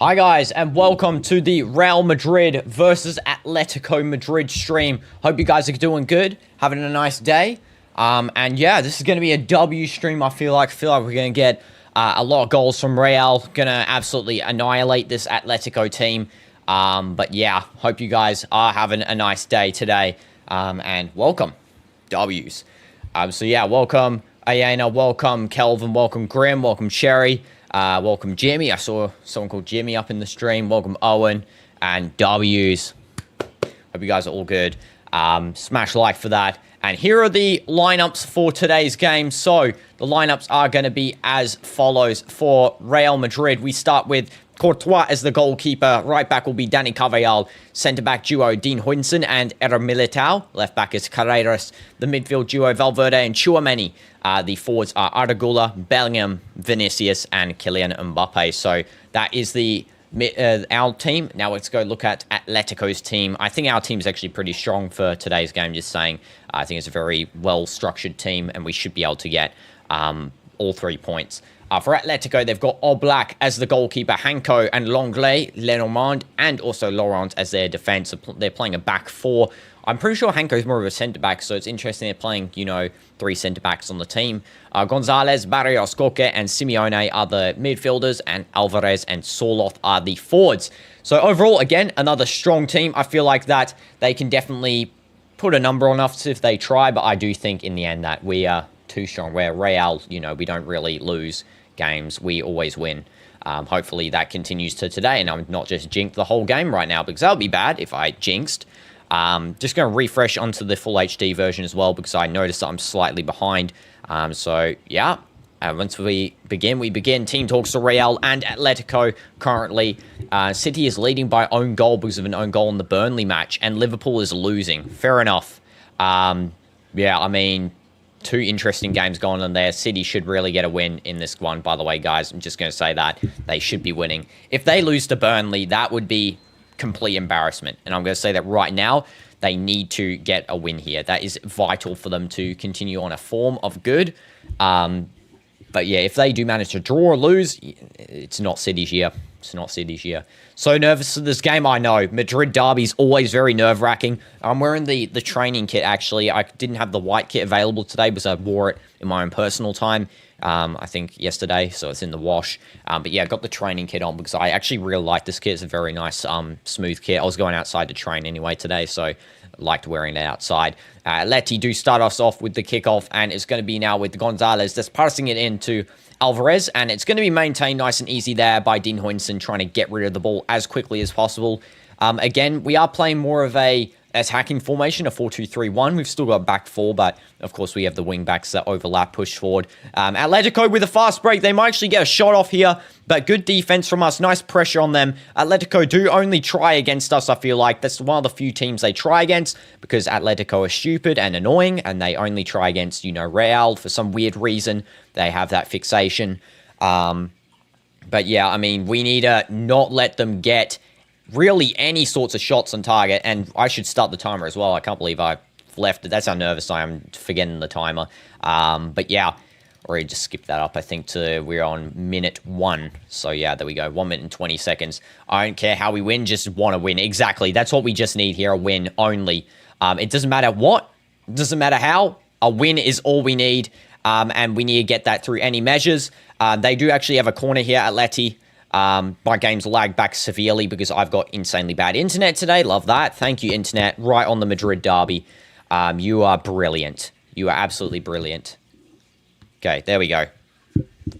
Hi guys, and welcome to the Real Madrid versus Atletico Madrid stream. Hope you guys are doing good, having a nice day. And yeah, this is going to be a W stream. I feel like we're going to get a lot of goals from Real. Going to absolutely annihilate this Atletico team. But yeah, hope you guys are having a nice day today. And welcome, W's. So yeah, welcome Ayana, welcome Kelvin, welcome Grim, welcome Sherry. Welcome Jimmy. I saw someone called Jimmy up in the stream. Welcome Owen and W's. Hope you guys are all good. Smash like for that. And here are the lineups for today's game. So the lineups are going to be as follows for Real Madrid. We start with Courtois as the goalkeeper. Right back will be Dani Carvajal. Centre back duo DinoDoomz and Militao. Left back is Carreras. The midfield duo Valverde and Tchouaméni. The forwards are Arda, Bellingham, Vinicius, and Kylian Mbappe. So that is our team. Now let's go look at Atletico's team. I think our team is actually pretty strong for today's game. Just saying, I think it's a very well-structured team, and we should be able to get all 3 points. For Atletico, they've got Oblak as the goalkeeper, Hanko and Longley, Lenormand, and also Laurent as their defense. They're playing a back four. I'm pretty sure Hanko is more of a centre-back, so it's interesting they're playing, 3 centre-backs on the team. Gonzalez, Barrios, Koke, and Simeone are the midfielders, and Alvarez and Soloth are the forwards. So overall, again, another strong team. I feel like that they can definitely put a number on us if they try, but I do think in the end that we are too strong. Where Real, we don't really lose games, we always win. Hopefully that continues to today, and I'm not just jinked the whole game right now, because that would be bad if I jinxed. Just going to refresh onto the full HD version as well, because I noticed that I'm slightly behind. So yeah, once we begin. Team talks to Real and Atletico currently. City is leading by own goal because of an own goal in the Burnley match, and Liverpool is losing. Fair enough. Yeah, I mean, 2 interesting games going on there. City should really get a win in this one, by the way, guys. I'm just going to say that. They should be winning. If they lose to Burnley, that would be complete embarrassment. And I'm going to say that right now, they need to get a win here. That is vital for them to continue on a form of good. But yeah, if they do manage to draw or lose, it's not City's year. It's not City's year. So nervous for this game, I know. Madrid derby is always very nerve-wracking. I'm wearing the training kit, actually. I didn't have the white kit available today because I wore it in my own personal time, I think yesterday, so it's in the wash. But yeah, I got the training kit on because I actually really like this kit. It's a very nice, smooth kit. I was going outside to train anyway today, so I liked wearing it outside. Leti do start us off with the kickoff, and it's going to be now with Gonzalez just passing it into Alvarez, and it's going to be maintained nice and easy there by DinoDoomz, trying to get rid of the ball as quickly as possible. Again, we are playing more of a attacking formation, a 4-2-3-1. We've still got back four, but of course we have the wing backs that overlap, push forward. Atletico with a fast break. They might actually get a shot off here, but good defense from us. Nice pressure on them. Atletico do only try against us, I feel like. That's one of the few teams they try against, because Atletico are stupid and annoying, and they only try against, Real for some weird reason. They have that fixation. But yeah, I mean, we need to not let them get really any sorts of shots on target, and I should start the timer as well. I can't believe I left it. That's how nervous I am, forgetting the timer. But yeah, already just skipped that up, I think, we're on minute 1. So yeah, there we go, 1 minute and 20 seconds. I don't care how we win, just want to win. Exactly, that's what we just need here, a win only. It doesn't matter what, it doesn't matter how, a win is all we need, and we need to get that through any measures. They do actually have a corner here at Leti. My game's lagged back severely because I've got insanely bad internet today. Love that. Thank you, internet. Right on the Madrid derby. You are brilliant. You are absolutely brilliant. Okay, there we go.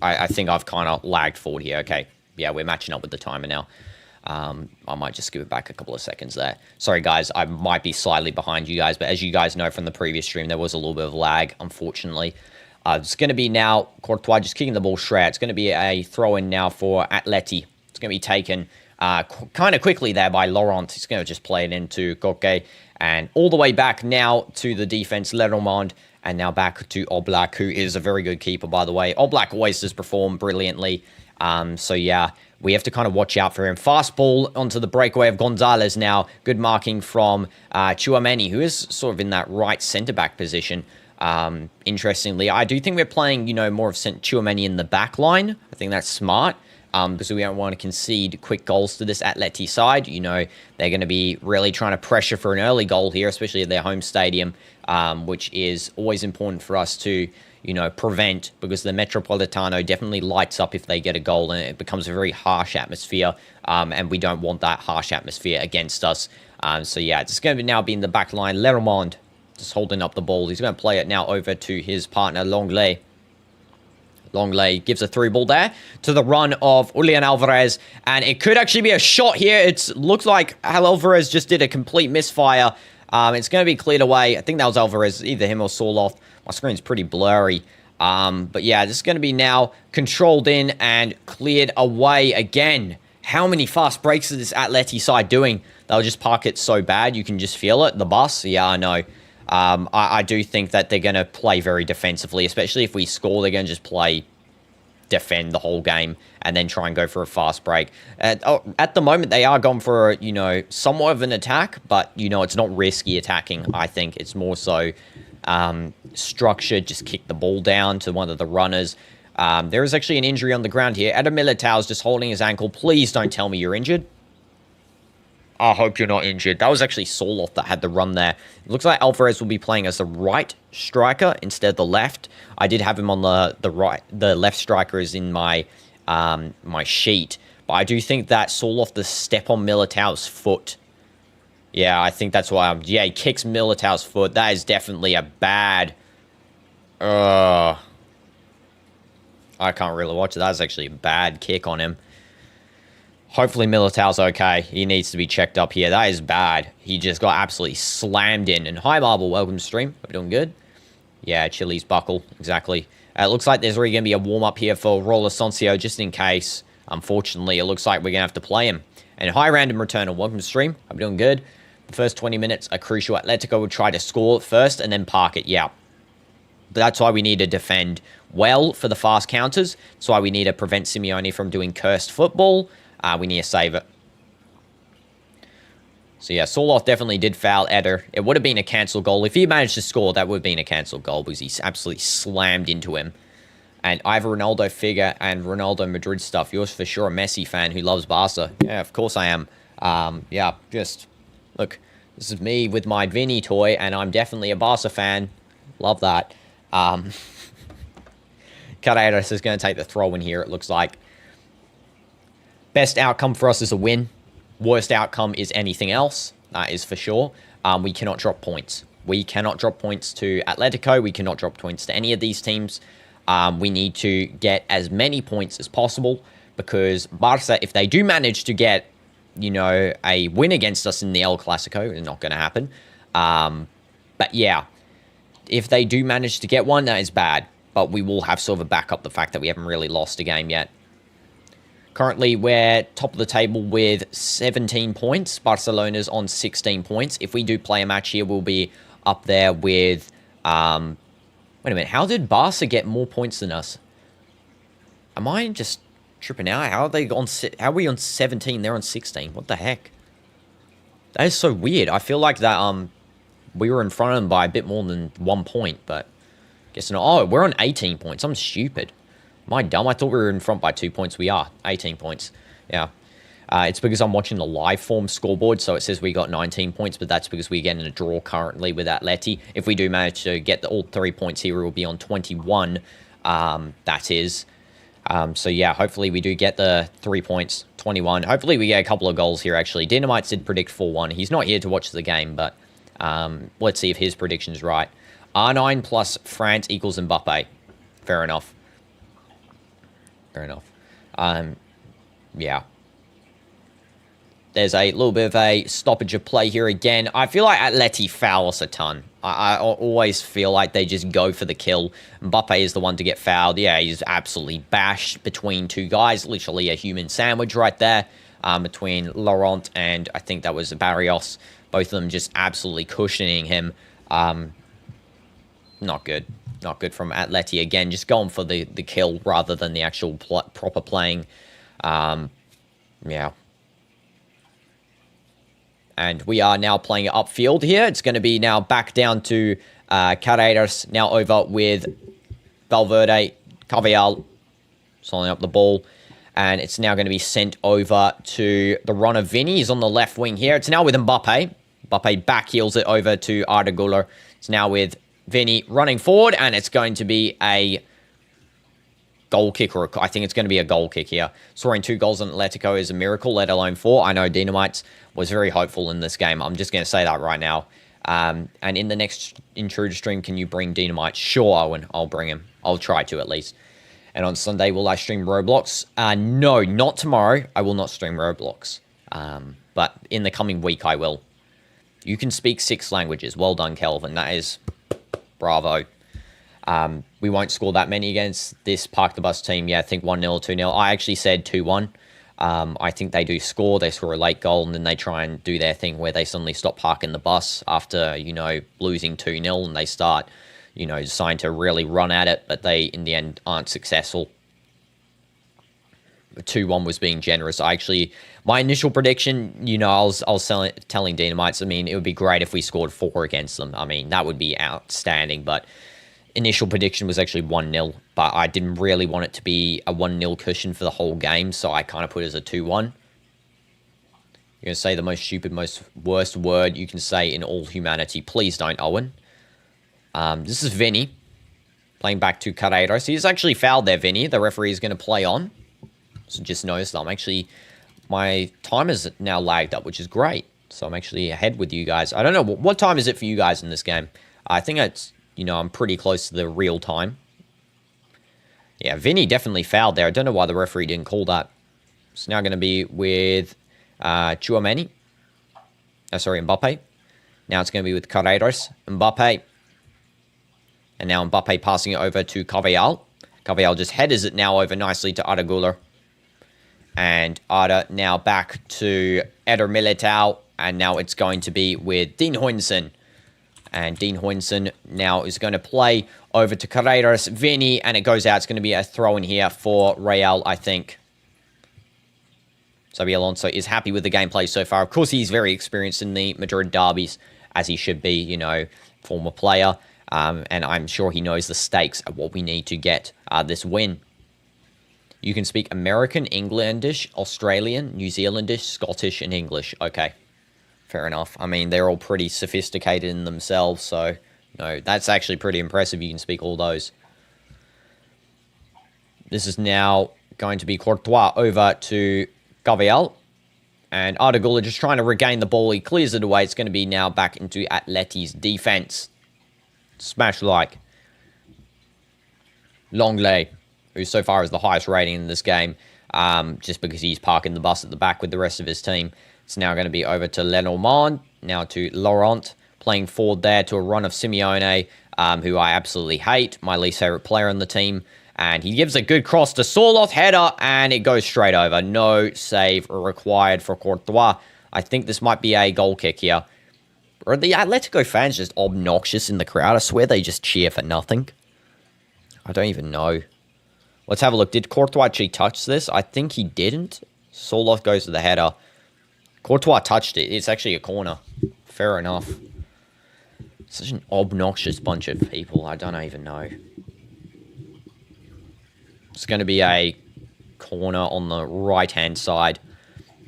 I think I've kind of lagged forward here. Okay, yeah, we're matching up with the timer now. I might just give it back a couple of seconds there. Sorry, guys. I might be slightly behind you guys, but as you guys know from the previous stream, there was a little bit of lag, unfortunately. It's going to be now Courtois just kicking the ball straight. It's going to be a throw-in now for Atleti. It's going to be taken kind of quickly there by Laurent. He's going to just play it into Koke. And all the way back now to the defense, Lenormand. And now back to Oblak, who is a very good keeper, by the way. Oblak always does perform brilliantly. So yeah, we have to kind of watch out for him. Fast ball onto the breakaway of Gonzalez now. Good marking from Tchouaméni, who is sort of in that right centre-back position. Interestingly, I do think we're playing, more of Tchouaméni in the back line. I think that's smart. because we don't want to concede quick goals to this Atleti side. You know, they're going to be really trying to pressure for an early goal here, especially at their home stadium, which is always important for us to, you know, prevent, because the Metropolitano definitely lights up if they get a goal, and it becomes a very harsh atmosphere, and we don't want that harsh atmosphere against us. So yeah, it's going to now be in the back line. Lermond just holding up the ball. He's going to play it now over to his partner, Longley. Longley gives a through ball there to the run of Julian Alvarez, and it could actually be a shot here. It looks like Alvarez just did a complete misfire. It's going to be cleared away. I think that was Alvarez, either him or Sorloth. My screen's pretty blurry. But yeah, this is going to be now controlled in and cleared away again. How many fast breaks is this Atleti side doing? They'll just park it so bad, you can just feel it. The bus, yeah, I know. I do think that they're going to play very defensively, especially if we score. They're going to just defend the whole game and then try and go for a fast break. At the moment, they are going for, you know, somewhat of an attack, but, you know, it's not risky attacking. I think it's more so structured, just kick the ball down to one of the runners. There is actually an injury on the ground here. Adam Militao just holding his ankle. Please don't tell me you're injured. I hope you're not injured. That was actually Sorloth that had the run there. It looks like Alvarez will be playing as the right striker instead of the left. I did have him on the right. The left striker is in my my sheet. But I do think that Sorloth to step on Militao's foot. Yeah, I think that's why yeah, he kicks Militao's foot. That is definitely a bad... I can't really watch it. That was actually a bad kick on him. Hopefully Militao's okay. He needs to be checked up here. That is bad. He just got absolutely slammed in. And hi, Marble. Welcome to stream. Hope you're doing good. Yeah, Chili's buckle. Exactly. It looks like there's already going to be a warm-up here for Roller Soncio, just in case. Unfortunately, it looks like we're going to have to play him. And hi, Random Returner. Welcome to stream. Hope you're doing good. The first 20 minutes are crucial. Atletico will try to score first and then park it. Yeah. But that's why we need to defend well for the fast counters. That's why we need to prevent Simeone from doing cursed football. We need to save it. So yeah, Sorloth definitely did foul Eder. It would have been a cancelled goal. If he managed to score, that would have been a cancelled goal because he absolutely slammed into him. And I have a Ronaldo figure and Ronaldo Madrid stuff. You're for sure a Messi fan who loves Barca. Yeah, of course I am. Yeah, just, look, this is me with my Vinny toy, and I'm definitely a Barca fan. Love that. Carreras is going to take the throw in here, it looks like. Best outcome for us is a win. Worst outcome is anything else. That is for sure. We cannot drop points. We cannot drop points to Atletico. We cannot drop points to any of these teams. We need to get as many points as possible because Barca, if they do manage to get, you know, a win against us in the El Clasico, it's not going to happen. But yeah, if they do manage to get one, that is bad. But we will have sort of a backup the fact that we haven't really lost a game yet. Currently, we're top of the table with 17 points. Barcelona's on 16 points. If we do play a match here, we'll be up there with... wait a minute. How did Barca get more points than us? Am I just tripping out? How are they on? How are we on 17? They're on 16. What the heck? That is so weird. I feel like that we were in front of them by a bit more than 1 point, but guess not. Oh, we're on 18 points. I'm stupid. Am I dumb? I thought we were in front by 2 points. We are. 18 points. Yeah. It's because I'm watching the live form scoreboard, so it says we got 19 points, but that's because we're getting a draw currently with Atleti. If we do manage to get all 3 points here, we'll be on 21. That is. So yeah, hopefully we do get the 3 points, 21. Hopefully we get a couple of goals here, actually. Dynamite did predict 4-1. He's not here to watch the game, but let's see if his prediction's right. R9 plus France equals Mbappe. Fair enough. Fair enough. Yeah. There's a little bit of a stoppage of play here again. I feel like Atleti foul us a ton. I always feel like they just go for the kill. Mbappe is the one to get fouled. Yeah, he's absolutely bashed between two guys. Literally a human sandwich right there between Laurent and I think that was Barrios. Both of them just absolutely cushioning him. Not good. Not good from Atleti again. Just going for the kill rather than the actual proper playing. Yeah. And we are now playing upfield here. It's going to be now back down to Carreras. Now over with Valverde. Carvajal. Slowing up the ball. And it's now going to be sent over to the runner. Vinny is on the left wing here. It's now with Mbappe. Mbappe back heels it over to Arda Güler. It's now with Vinny running forward, and it's going to be a goal kick, or I think it's going to be a goal kick here. Scoring 2 goals on Atletico is a miracle, let alone 4. I know DinoDoomz was very hopeful in this game. I'm just going to say that right now. And in the next Intruder stream, can you bring DinoDoomz? Sure, Owen. I'll bring him. I'll try to, at least. And on Sunday, will I stream Roblox? No, not tomorrow. I will not stream Roblox. But in the coming week, I will. You can speak 6 languages. Well done, Kelvin. That is bravo. We won't score that many against this Park the Bus team. Yeah, I think 1-0 or 2-0. I actually said 2-1. I think they do score. They score a late goal, and then they try and do their thing where they suddenly stop parking the bus after, you know, losing 2-0, and they start, you know, deciding to really run at it, but they, in the end, aren't successful. 2-1 was being generous. My initial prediction, you know, I was telling DinoDoomz, I mean, it would be great if we scored 4 against them. I mean, that would be outstanding, but initial prediction was actually 1-0, but I didn't really want it to be a 1-0 cushion for the whole game, so I kind of put it as a 2-1. You're going to say the most stupid, most worst word you can say in all humanity. Please don't, Owen. This is Vinny playing back to Carreras. He's actually fouled there, Vinny. The referee is going to play on. So just noticed my timer's now lagged up, which is great. So I'm actually ahead with you guys. I don't know, what time is it for you guys in this game? I think it's, you know, I'm pretty close to the real time. Yeah, Vinny definitely fouled there. I don't know why the referee didn't call that. It's now going to be with Mbappe. Now it's going to be with Carreras. Mbappe. And now Mbappe passing it over to Carvajal. Carvajal just headers it now over nicely to Arda Güler. And Arda now back to Eder Militao. And now it's going to be with DinoDoomz. And DinoDoomz now is going to play over to Carreras, Vinny, and it goes out. It's going to be a throw in here for Real, I think. Xabi Alonso is happy with the gameplay so far. Of course, he's very experienced in the Madrid derbies, as he should be, you know, former player. And I'm sure he knows the stakes of what we need to get this win. You can speak American, Englandish, Australian, New Zealandish, Scottish, and English. Okay, fair enough. I mean, they're all pretty sophisticated in themselves, so, no, that's actually pretty impressive. You can speak all those. This is now going to be Courtois over to Carvajal. And Arda Güler just trying to regain the ball. He clears it away. It's going to be now back into Atleti's defense. Smash like. Longley, who so far is the highest rating in this game, just because he's parking the bus at the back with the rest of his team. It's now going to be over to Lenormand, now to Laurent, playing forward there to a run of Simeone, who I absolutely hate, my least favorite player on the team. And he gives a good cross to Sorloth, header, and it goes straight over. No save required for Courtois. I think this might be a goal kick here. Are the Atletico fans just obnoxious in the crowd? I swear they just cheer for nothing. I don't even know. Let's have a look. Did Courtois actually touch this? I think he didn't. Sorloth goes to the header. Courtois touched it. It's actually a corner. Fair enough. Such an obnoxious bunch of people. I don't even know. It's going to be a corner on the right-hand side.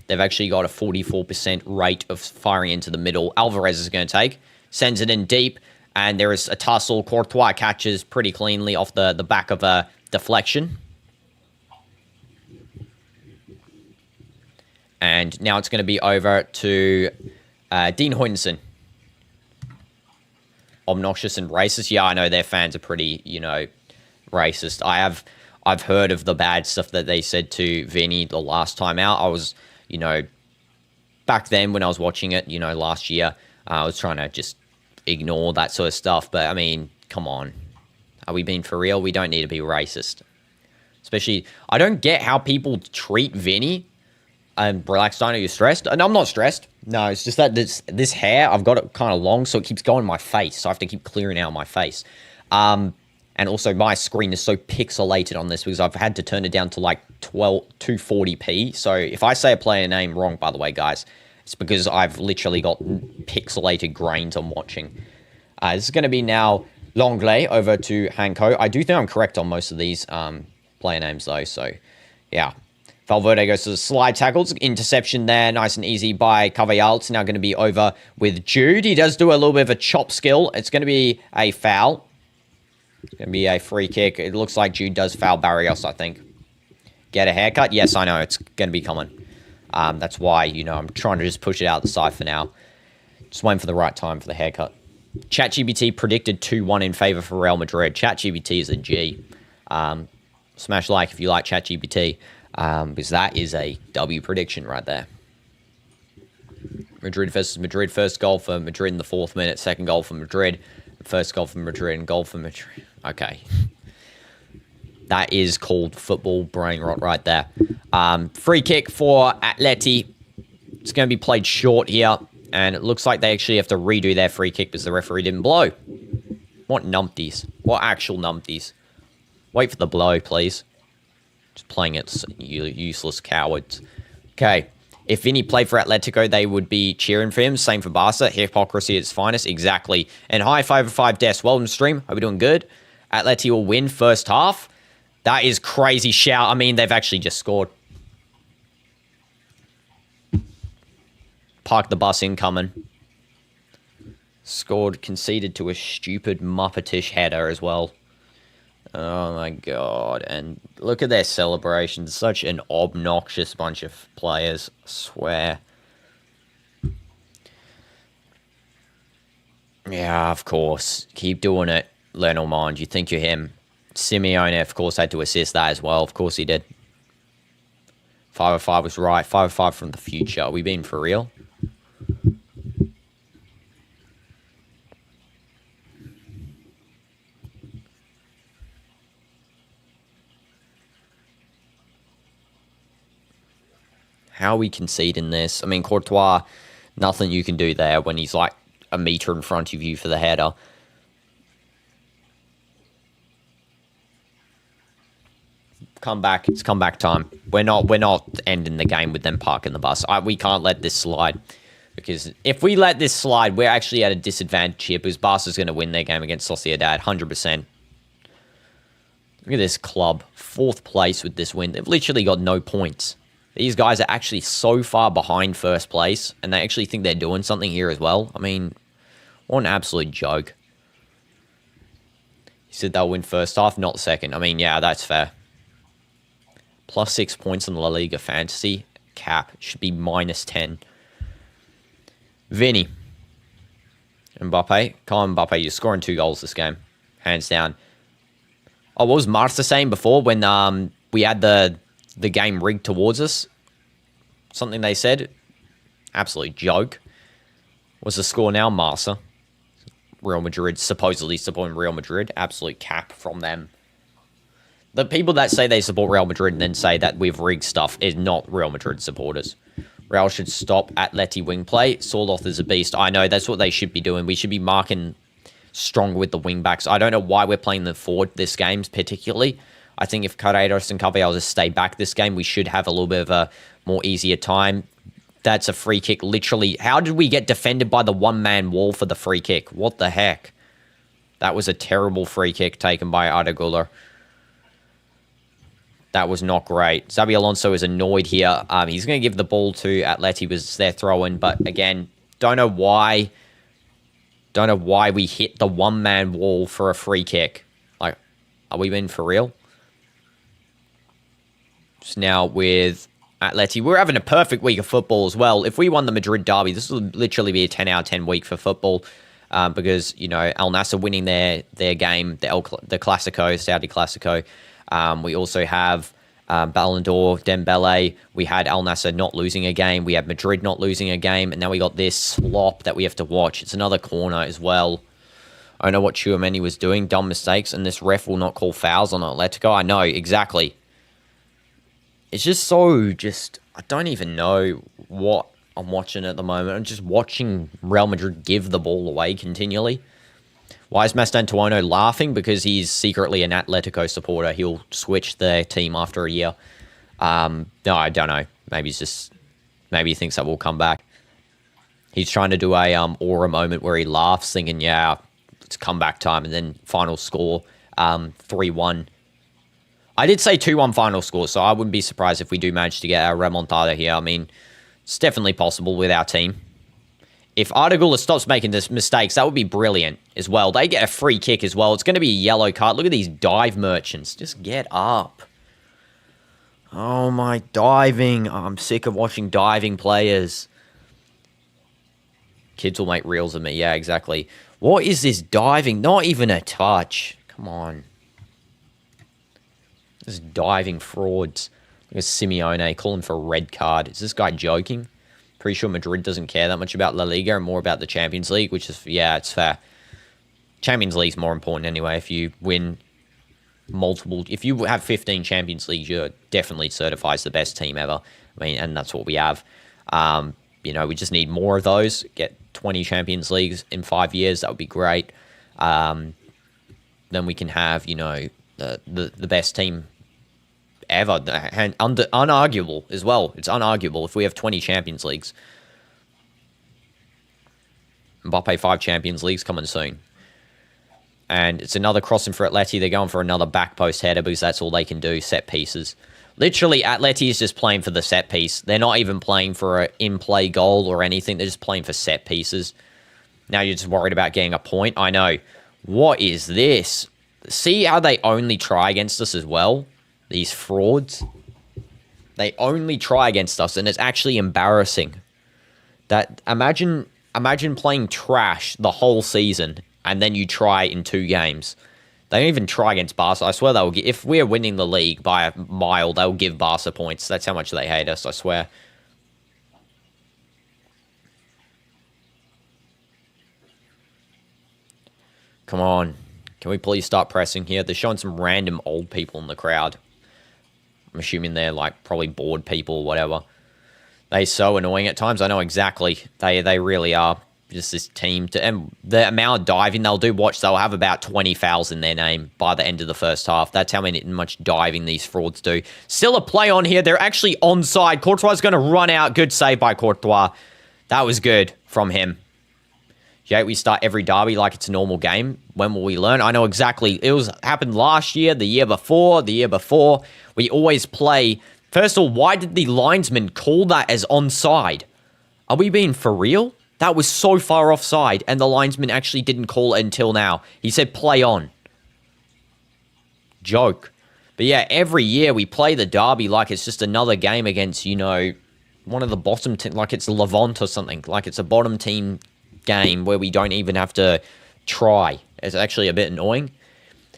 They've actually got a 44% rate of firing into the middle. Alvarez is going to take. Sends it in deep. And there is a tussle. Courtois catches pretty cleanly off the back of a deflection. And now it's going to be over to DinoDoomz. Obnoxious and racist. Yeah, I know their fans are pretty, you know, racist. I've heard of the bad stuff that they said to Vinny the last time out. I was, you know, back then when I was watching it, you know, last year, I was trying to just ignore that sort of stuff. But, I mean, come on. Are we being for real? We don't need to be racist. Especially, I don't get how people treat Vinny. Relax, Dino, you're stressed? And I'm not stressed. No, it's just that this hair, I've got it kind of long, so it keeps going in my face. So I have to keep clearing out my face. And also, my screen is so pixelated on this because I've had to turn it down to like 240p. So if I say a player name wrong, by the way, guys, it's because I've literally got pixelated grains I'm watching. This is going to be now Longley over to Hanko. I do think I'm correct on most of these player names, though. So, yeah. Valverde goes to the slide tackles. Interception there. Nice and easy by Carvajal. It's now going to be over with Jude. He does do a little bit of a chop skill. It's going to be a foul. It's going to be a free kick. It looks like Jude does foul Barrios, I think. Get a haircut? Yes, I know. It's going to be coming. That's why, you know, I'm trying to just push it out the side for now. Just waiting for the right time for the haircut. ChatGPT predicted 2-1 in favor for Real Madrid. ChatGPT is a G. Smash like if you like ChatGPT. Because that is a W prediction right there. Madrid versus Madrid. First goal for Madrid in the 4th minute. Second goal for Madrid. First goal for Madrid and goal for Madrid. Okay. That is called football brain rot right there. Free kick for Atleti. It's going to be played short here. And it looks like they actually have to redo their free kick because the referee didn't blow. What numpties? What actual numpties? Wait for the blow, please. Just playing it, you useless cowards. Okay, if Vinny played for Atletico, they would be cheering for him. Same for Barca. Hypocrisy at its finest. Exactly. And high 5 5 Des. Welcome stream. Hope you're doing good. Atleti will win first half. That is crazy shout. I mean, they've actually just scored. Park the bus incoming. Scored, conceded to a stupid Muppetish header as well. Oh my god. And look at their celebrations. Such an obnoxious bunch of players. I swear. Yeah, of course. Keep doing it, Lenormand. You think you're him. Simeone, of course, had to assist that as well. Of course he did. 505 was right. 505 from the future. Are we being for real? How are we conceding this? I mean, Courtois, nothing you can do there when he's like a meter in front of you for the header. Come back. It's comeback time. We're not ending the game with them parking the bus. We can't let this slide. Because if we let this slide, we're actually at a disadvantage here because Barca's going to win their game against Sociedad, 100%. Look at this club. 4th place with this win. They've literally got no points. These guys are actually so far behind first place, and they actually think they're doing something here as well. I mean, what an absolute joke. You said they'll win first half, not second. I mean, yeah, that's fair. Plus 6 points in La Liga Fantasy. Cap. Should be minus 10. Vinny. Mbappe. Come on, Mbappe. You're scoring 2 goals this game. Hands down. Oh, what was Marta saying before when we had the game rigged towards us? Something they said. Absolute joke. What's the score now? Marca. Real Madrid supposedly supporting Real Madrid. Absolute cap from them. The people that say they support Real Madrid and then say that we've rigged stuff is not Real Madrid supporters. Real should stop Atleti wing play. Sorloth is a beast. I know, that's what they should be doing. We should be marking stronger with the wing backs. I don't know why we're playing the forward this game particularly. I think if Carreras and Carvajal just stay back this game, we should have a little bit of a more easier time. That's a free kick, literally. How did we get defended by the one-man wall for the free kick? What the heck? That was a terrible free kick taken by Arda Güler. That was not great. Xabi Alonso is annoyed here. He's going to give the ball to Atleti was their throw-in, but again, don't know why we hit the one-man wall for a free kick. Like, are we being for real? Just now with Atleti, we're having a perfect week of football as well. If we won the Madrid derby, this would literally be a 10 out of 10 week for football because, you know, Al Nassr winning their game, the Clasico, Saudi Clasico. We also have Ballon d'Or, Dembele. We had Al Nassr not losing a game. We had Madrid not losing a game. And now we got this slop that we have to watch. It's another corner as well. I know what Tchouaméni was doing. Dumb mistakes. And this ref will not call fouls on Atletico. I know, exactly. It's just so I don't even know what I'm watching at the moment. I'm just watching Real Madrid give the ball away continually. Why is Mastantuono laughing? Because he's secretly an Atletico supporter. He'll switch their team after a year. No, I don't know. Maybe he thinks that will come back. He's trying to do a aura moment where he laughs, thinking, yeah, it's comeback time, and then final score 3-1. I did say 2-1 final score, so I wouldn't be surprised if we do manage to get our remontada here. I mean, it's definitely possible with our team. If Artigula stops making this mistakes, that would be brilliant as well. They get a free kick as well. It's going to be a yellow card. Look at these dive merchants. Just get up. Oh, my diving. Oh, I'm sick of watching diving players. Kids will make reels of me. Yeah, exactly. What is this diving? Not even a touch. Come on. This diving frauds. Look at Simeone calling for a red card. Is this guy joking? Pretty sure Madrid doesn't care that much about La Liga and more about the Champions League, which is, yeah, it's fair. Champions League's more important anyway. If you win multiple, if you have 15 Champions Leagues, you're definitely certified as the best team ever. I mean, and that's what we have. You know, we just need more of those. Get 20 Champions Leagues in 5 years. That would be great. Then we can have, you know, the best team ever, and unarguable as well. It's unarguable if we have 20 Champions Leagues. Mbappe 5 Champions Leagues coming soon. And it's another crossing for Atleti. They're going for another back post header because that's all they can do, set pieces. Literally, Atleti is just playing for the set piece. They're not even playing for an in-play goal or anything. They're just playing for set pieces. Now you're just worried about getting a point. I know. What is this? See how they only try against us as well? These frauds. They only try against us, and it's actually embarrassing. That imagine playing trash the whole season, and then you try in 2 games. They don't even try against Barca. I swear they will give, if we're winning the league by a mile, they'll give Barca points. That's how much they hate us, I swear. Come on. Can we please start pressing here? They're showing some random old people in the crowd. I'm assuming they're like probably bored people or whatever. They're so annoying at times. I know exactly. They really are. Just this team. And the amount of diving they'll do, watch, they'll have about 20 fouls in their name by the end of the first half. That's how much diving these frauds do. Still a play on here. They're actually onside. Courtois is going to run out. Good save by Courtois. That was good from him. Yeah, we start every derby like it's a normal game. When will we learn? I know exactly. It happened last year, the year before, the year before. We always play. First of all, why did the linesman call that as onside? Are we being for real? That was so far offside, and the linesman actually didn't call it until now. He said play on. Joke. But yeah, every year we play the derby like it's just another game against, you know, one of the bottom teams, like it's Levante or something. Like it's a bottom team game where we don't even have to try. It's actually a bit annoying.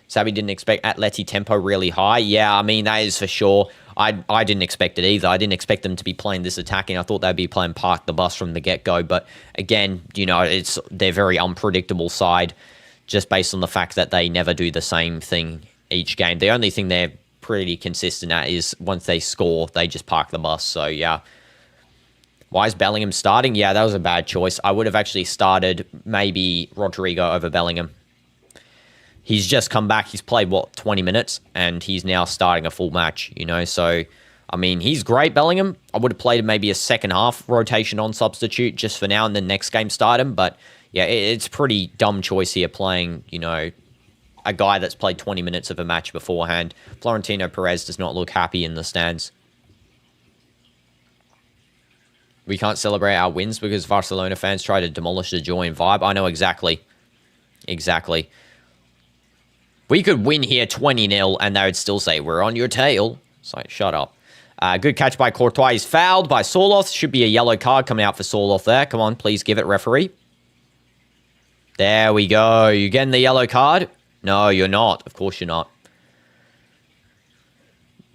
Sabi didn't expect Atleti tempo really high. Yeah, I mean, that is for sure. I didn't expect it either. I didn't expect them to be playing this attacking. I thought they'd be playing park the bus from the get-go. But again, you know, they're very unpredictable side just based on the fact that they never do the same thing each game. The only thing they're pretty consistent at is once they score, they just park the bus. So, yeah. Why is Bellingham starting? Yeah, that was a bad choice. I would have actually started maybe Rodrigo over Bellingham. He's just come back. He's played, 20 minutes? And he's now starting a full match, you know? So, I mean, he's great, Bellingham. I would have played maybe a second half rotation on substitute just for now and then next game start him. But, yeah, it's a pretty dumb choice here playing, you know, a guy that's played 20 minutes of a match beforehand. Florentino Perez does not look happy in the stands. We can't celebrate our wins because Barcelona fans try to demolish the joy and vibe. I know exactly. Exactly. We could win here 20-0 and they would still say, we're on your tail. So, shut up. Good catch by Courtois. He's fouled by Sorloth. Should be a yellow card coming out for Sorloth there. Come on, please give it, referee. There we go. You getting the yellow card? No, you're not. Of course you're not.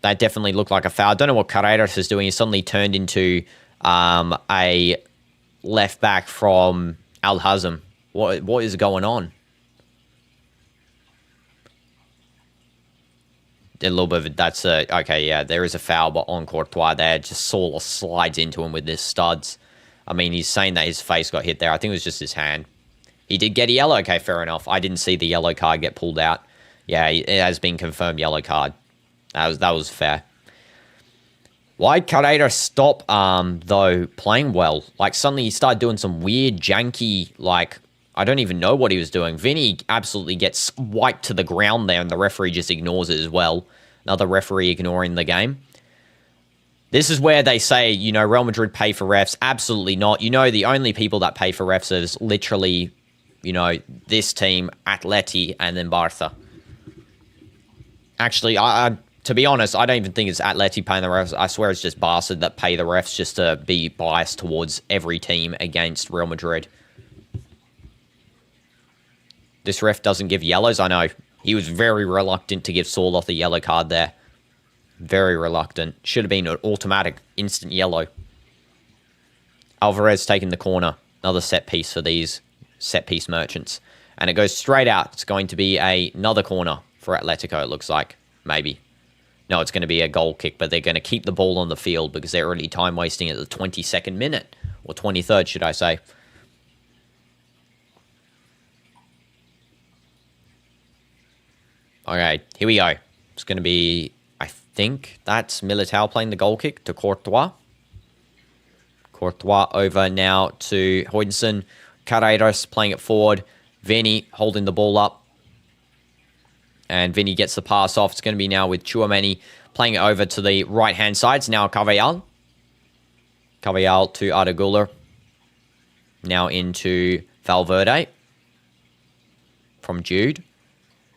That definitely looked like a foul. I don't know what Carreras is doing. He suddenly turned into a left back from Al Hazm. What is going on? A little bit of that's okay. Yeah, there is a foul, but on Courtois there, just sort of slides into him with his studs. I mean, he's saying that his face got hit there. I think it was just his hand. He did get a yellow. Okay, fair enough. I didn't see the yellow card get pulled out. Yeah, it has been confirmed yellow card. That was fair. Why'd Carrera stop, though, playing well? Like, suddenly he started doing some weird, janky, like, I don't even know what he was doing. Vinny absolutely gets wiped to the ground there, and the referee just ignores it as well. Another referee ignoring the game. This is where they say, you know, Real Madrid pay for refs. Absolutely not. You know, the only people that pay for refs is literally, you know, this team, Atleti, and then Barca. Actually, to be honest, I don't even think it's Atleti paying the refs. I swear it's just Barca that pay the refs just to be biased towards every team against Real Madrid. This ref doesn't give yellows, I know. He was very reluctant to give Sorloth a yellow card there. Very reluctant. Should have been an automatic, instant yellow. Alvarez taking the corner. Another set piece for these set piece merchants. And it goes straight out. It's going to be another corner for Atletico, it looks like. Maybe. No, it's going to be a goal kick, but they're going to keep the ball on the field because they're already time wasting at the 22nd minute. Or 23rd, should I say. Okay, here we go. It's going to be, I think that's Militao playing the goal kick to Courtois. Courtois over now to Hoytensen. Carreras playing it forward. Vinny holding the ball up. And Vinny gets the pass off. It's going to be now with Tchouaméni playing it over to the right-hand side. It's now Carvajal. Carvajal to Arda Güler. Now into Valverde. From Jude.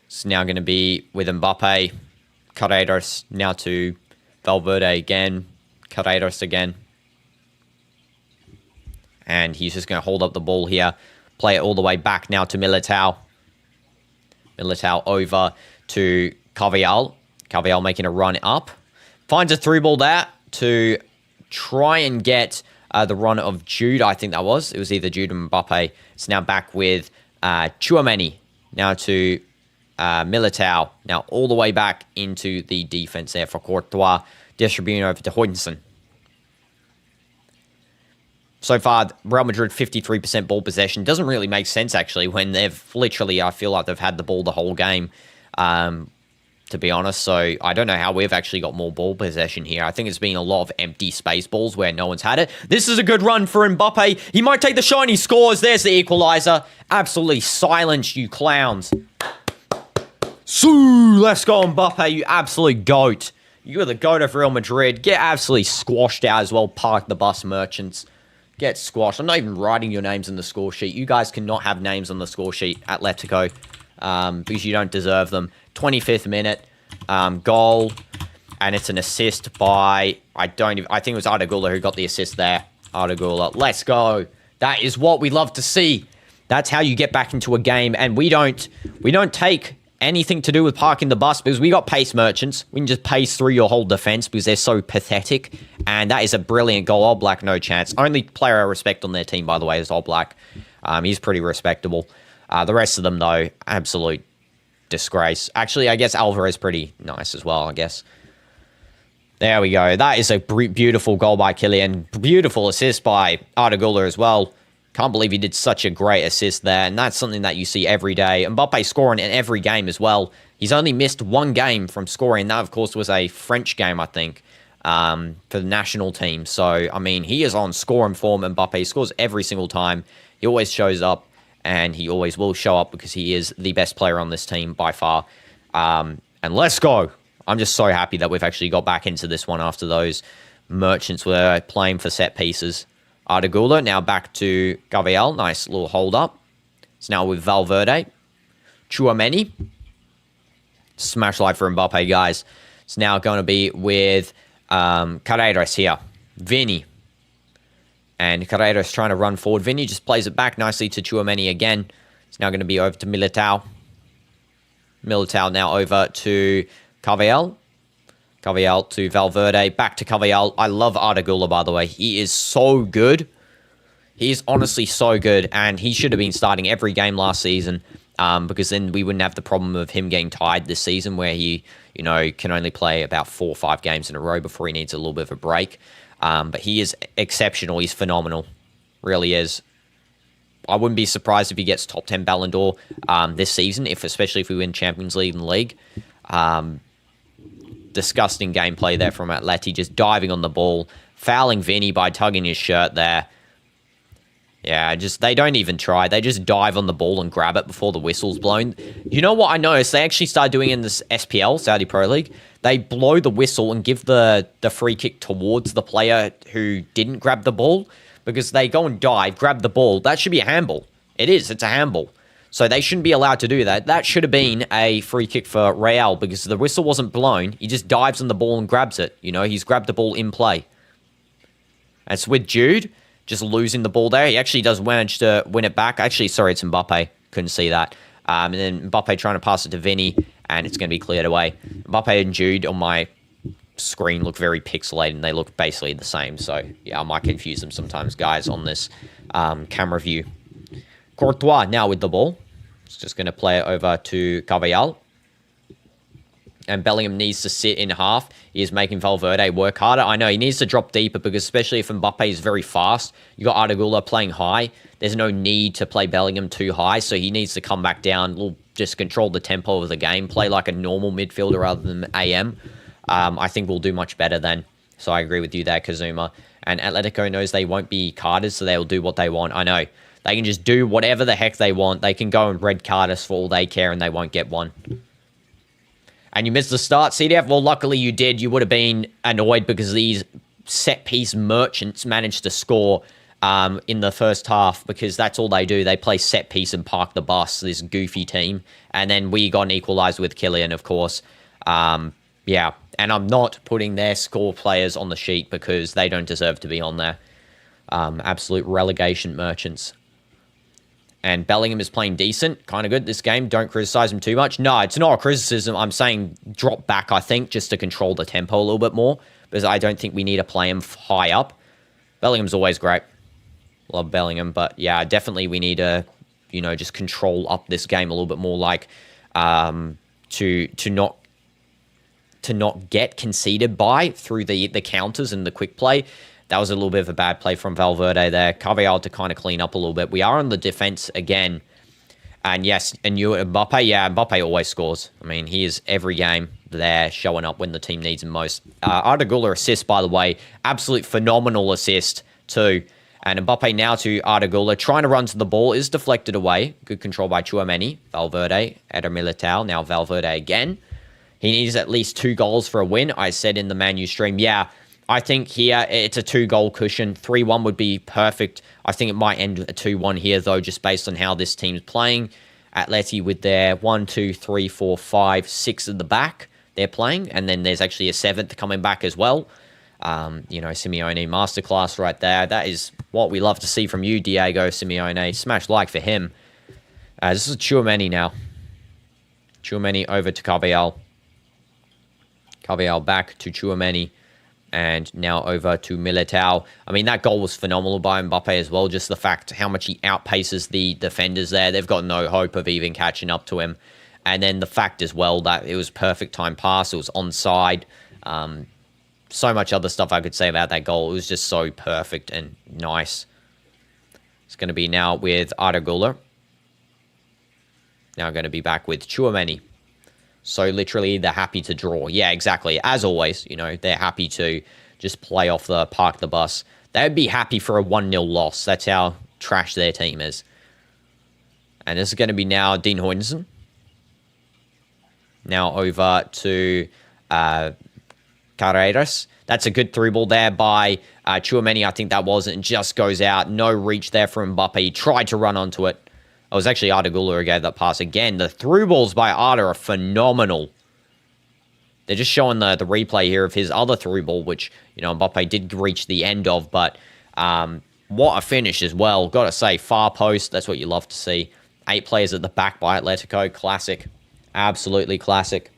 It's now going to be with Mbappe. Carreras now to Valverde again. Carreras again. And he's just going to hold up the ball here. Play it all the way back now to Militao. Militao over to Carvajal. Carvajal making a run up. Finds a through ball there to try and get the run of Jude, I think that was. It was either Jude or Mbappe. It's now back with Tchouaméni. Now to Militao. Now all the way back into the defense there for Courtois. Distributing over to Hoytensen. So far, Real Madrid 53% ball possession. Doesn't really make sense, actually, when they've literally, I feel like they've had the ball the whole game, to be honest. So I don't know how we've actually got more ball possession here. I think it's been a lot of empty space balls where no one's had it. This is a good run for Mbappe. He might take the shine. He scores. There's the equalizer. Absolutely silenced, you clowns. Soo! Let's go, Mbappe, you absolute goat. You're the goat of Real Madrid. Get absolutely squashed out as well. Park the bus, merchants. Get squashed. I'm not even writing your names in the score sheet. You guys cannot have names on the score sheet, Atletico, because you don't deserve them. 25th minute, goal, and it's an assist by, I think it was Arda Güler who got the assist there. Arda Güler, let's go. That is what we love to see. That's how you get back into a game, and we don't take anything to do with parking the bus because we got pace merchants. We can just pace through your whole defense because they're so pathetic. And that is a brilliant goal. Oblak, no chance. Only player I respect on their team, by the way, is Oblak. He's pretty respectable. The rest of them, though, absolute disgrace. Actually, I guess Alvarez pretty nice as well, I guess. There we go. That is a beautiful goal by Kylian. Beautiful assist by Arda Güler as well. Can't believe he did such a great assist there, and that's something that you see every day. Mbappe scoring in every game as well. He's only missed one game from scoring. That, of course, was a French game, I think, for the national team. So, I mean, he is on scoring form. Mbappe scores every single time. He always shows up, and he always will show up because he is the best player on this team by far. And let's go. I'm just so happy that we've actually got back into this one after those merchants were playing for set pieces. Arda Güler now back to Carvajal. Nice little hold up. It's now with Valverde. Tchouaméni. Smash life for Mbappe, guys. It's now going to be with Carreras here. Vinny. And Carreras trying to run forward. Vinny just plays it back nicely to Tchouaméni again. It's now going to be over to Militao. Militao now over to Carvajal. Carvajal to Valverde, back to Carvajal. I love Arda Güler, by the way. He is so good. He is honestly so good, and he should have been starting every game last season because then we wouldn't have the problem of him getting tired this season where he, you know, can only play about 4 or 5 games in a row before he needs a little bit of a break. But he is exceptional. He's phenomenal. Really is. I wouldn't be surprised if he gets top 10 Ballon d'Or this season, especially if we win Champions League and League. Disgusting gameplay there from Atleti, just diving on the ball, fouling Vinny by tugging his shirt there. Yeah, they don't even try. They just dive on the ball and grab it before the whistle's blown. You know what I noticed? They actually started doing in this SPL, Saudi Pro League. They blow the whistle and give the free kick towards the player who didn't grab the ball, because they go and dive, grab the ball. That should be a handball. It is. It's a handball. So they shouldn't be allowed to do that. That should have been a free kick for Real, because the whistle wasn't blown. He just dives on the ball and grabs it. You know, he's grabbed the ball in play. And it's with Jude just losing the ball there. He actually does manage to win it back. Actually, sorry, it's Mbappe. Couldn't see that. And then Mbappe trying to pass it to Vinny, and it's going to be cleared away. Mbappe and Jude on my screen look very pixelated, and they look basically the same. So, yeah, I might confuse them sometimes, guys, on this camera view. Courtois now with the ball. It's just going to play it over to Carvajal. And Bellingham needs to sit in half. He is making Valverde work harder. I know he needs to drop deeper, because especially if Mbappe is very fast, you got Arda playing high. There's no need to play Bellingham too high, so he needs to come back down, just control the tempo of the game, play like a normal midfielder rather than AM. I think we'll do much better then. So I agree with you there, Kazuma. And Atletico knows they won't be carded, so they'll do what they want. I know. They can just do whatever the heck they want. They can go and red card us for all they care, and they won't get one. And you missed the start, CDF? Well, luckily you did. You would have been annoyed because these set-piece merchants managed to score in the first half, because that's all they do. They play set-piece and park the bus, this goofy team. And then we got an equalizer with Kylian, of course. Yeah, and I'm not putting their score players on the sheet because they don't deserve to be on there. Absolute relegation merchants. And Bellingham is playing decent, kind of good this game. Don't criticize him too much. No, it's not a criticism. I'm saying drop back, I think, just to control the tempo a little bit more, because I don't think we need to play him high up. Bellingham's always great. Love Bellingham, but yeah, definitely we need to, you know, just control up this game a little bit more, like to not get conceded by through the counters and the quick play. That was a little bit of a bad play from Valverde there. Carvajal to kind of clean up a little bit. We are on the defense again. And yes, and Mbappe, yeah, Mbappe always scores. I mean, he is every game there showing up when the team needs him most. Arda assist, by the way. Absolute phenomenal assist too. And Mbappe now to Arda trying to run to the ball, is deflected away. Good control by Tchouaméni. Valverde, Eder Militao, now Valverde again. He needs at least 2 goals for a win. I said in the Man U stream, yeah, I think here it's a 2-goal cushion. 3-1 would be perfect. I think it might end a 2-1 here, though, just based on how this team's playing. Atleti with their 1, 2, 3, 4, 5, 6 at the back they're playing. And then there's actually a 7th coming back as well. You know, Simeone masterclass right there. That is what we love to see from you, Diego Simeone. Smash like for him. This is Tchouaméni now. Tchouaméni over to Carvajal. Carvajal back to Tchouaméni. And now over to Militao. I mean, that goal was phenomenal by Mbappe as well. Just the fact how much he outpaces the defenders there. They've got no hope of even catching up to him. And then the fact as well that it was perfect time pass. It was onside. So much other stuff I could say about that goal. It was just so perfect and nice. It's going to be now with Arda Güler. Now going to be back with Tchouaméni. So literally, they're happy to draw. Yeah, exactly. As always, you know, they're happy to just play off the park the bus. They'd be happy for a 1-0 loss. That's how trash their team is. And this is going to be now DinoDoomz. Now over to Carreras. That's a good through ball there by Tchouaméni. I think that was, and just goes out. No reach there from Mbappe. He tried to run onto it. It was actually Arda Güler who gave that pass again. The through balls by Arda are phenomenal. They're just showing the replay here of his other through ball, which, you know, Mbappe did reach the end of. But what a finish as well. Got to say, far post. That's what you love to see. 8 players at the back by Atletico. Classic. Absolutely classic.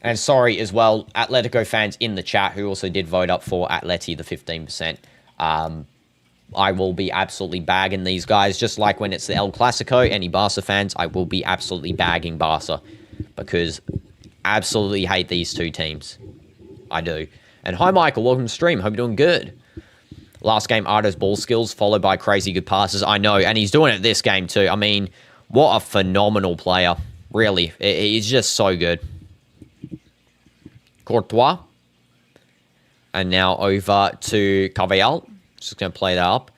And sorry as well, Atletico fans in the chat who also did vote up for Atleti, the 15%. I will be absolutely bagging these guys, just like when it's the El Clasico. Any Barca fans, I will be absolutely bagging Barca, because absolutely hate these two teams. I do. And hi, Michael. Welcome to the stream. Hope you're doing good. Last game, Arda's ball skills, followed by crazy good passes. I know, and he's doing it this game too. I mean, what a phenomenal player. Really. He's just so good. Courtois. And now over to Carvajal. Just going to play that up.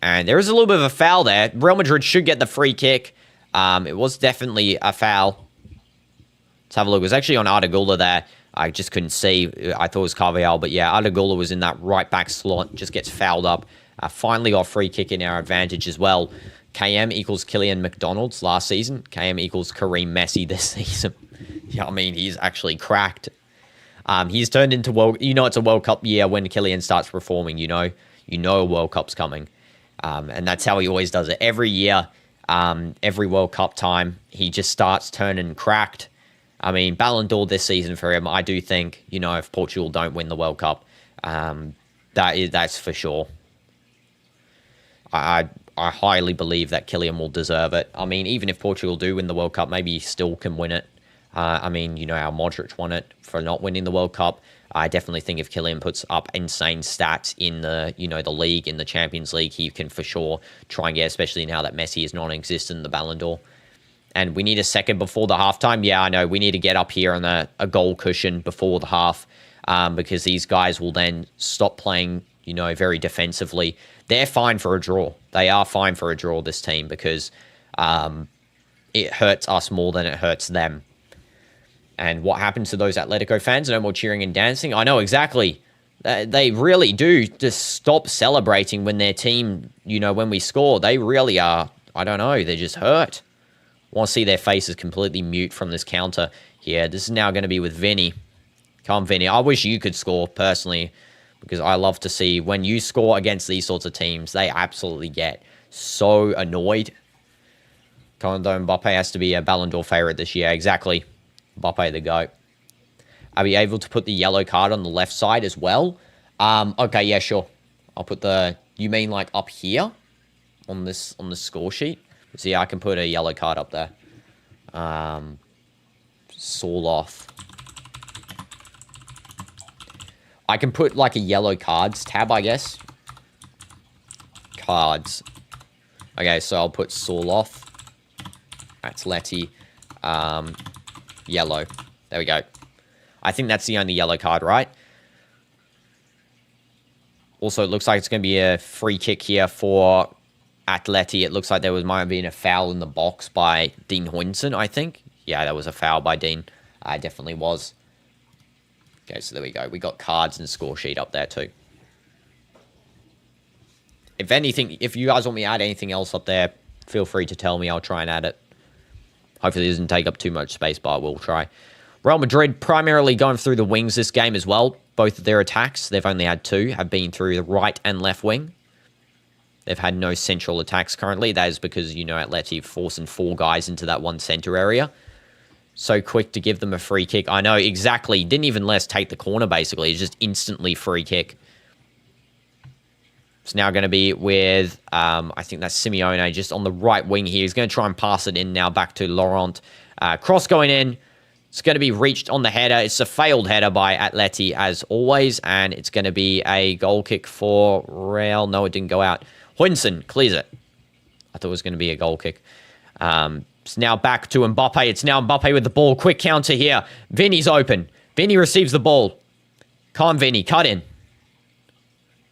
And there is a little bit of a foul there. Real Madrid should get the free kick. It was definitely a foul. Let's have a look. It was actually on Ardagula there. I just couldn't see. I thought it was Carvajal. But yeah, Ardagula was in that right back slot. Just gets fouled up. Finally got a free kick in our advantage as well. KM equals Kylian McDonald's last season. KM equals Kareem Messi this season. Yeah, I mean, he's actually cracked. He's turned into it's a World Cup year when Kylian starts performing, you know a World Cup's coming. And that's how he always does it. Every year, every World Cup time, he just starts turning cracked. I mean, Ballon d'Or this season for him, I do think, if Portugal don't win the World Cup, that's for sure. I highly believe that Kylian will deserve it. I mean, even if Portugal do win the World Cup, maybe he still can win it. I mean, how Modric won it for not winning the World Cup. I definitely think if Kylian puts up insane stats in the, the league, in the Champions League, he can for sure try and get, especially now that Messi is non-existent in the Ballon d'Or. And we need a second before the halftime. Yeah, I know. We need to get up here on a goal cushion before the half because these guys will then stop playing, very defensively. They're fine for a draw. They are fine for a draw, this team, because it hurts us more than it hurts them. And what happens to those Atletico fans? No more cheering and dancing. I know exactly. They really do just stop celebrating when their team, when we score. They really are, I don't know, they're just hurt. I want to see their faces completely mute from this counter here. This is now going to be with Vinny. Come, Vinny. I wish you could score, personally, because I love to see when you score against these sorts of teams, they absolutely get so annoyed. Kondo Mbappe has to be a Ballon d'Or favorite this year. Exactly. Mbappe the GOAT. Are we able to put the yellow card on the left side as well? Okay, yeah, sure. I'll put you mean like up here on the score sheet? So yeah, I can put a yellow card up there. Saul off. I can put like a yellow cards tab, I guess. Cards. Okay, so I'll put Saul off. That's Letty. Yellow. There we go. I think that's the only yellow card, right? Also, it looks like it's going to be a free kick here for Atleti. It looks like there might have been a foul in the box by Dean Huijsen, I think. Yeah, that was a foul by Dean. Definitely was. Okay, so there we go. We got cards and score sheet up there too. If anything, if you guys want me to add anything else up there, feel free to tell me. I'll try and add it. Hopefully it doesn't take up too much space, but I will try. Real Madrid primarily going through the wings this game as well. Both of their attacks, they've only had two, have been through the right and left wing. They've had no central attacks currently. That is because, Atleti forcing four guys into that one center area. So quick to give them a free kick. I know, exactly. Didn't even let us take the corner, basically. It's just instantly free kick. It's now going to be with, I think that's Simeone, just on the right wing here. He's going to try and pass it in now back to Laurent. Cross going in. It's going to be reached on the header. It's a failed header by Atleti, as always. And it's going to be a goal kick for Real. No, it didn't go out. Huijsen clears it. I thought it was going to be a goal kick. It's now back to Mbappe. It's now Mbappe with the ball. Quick counter here. Vinny's open. Vinny receives the ball. Calm Vinny. Cut in.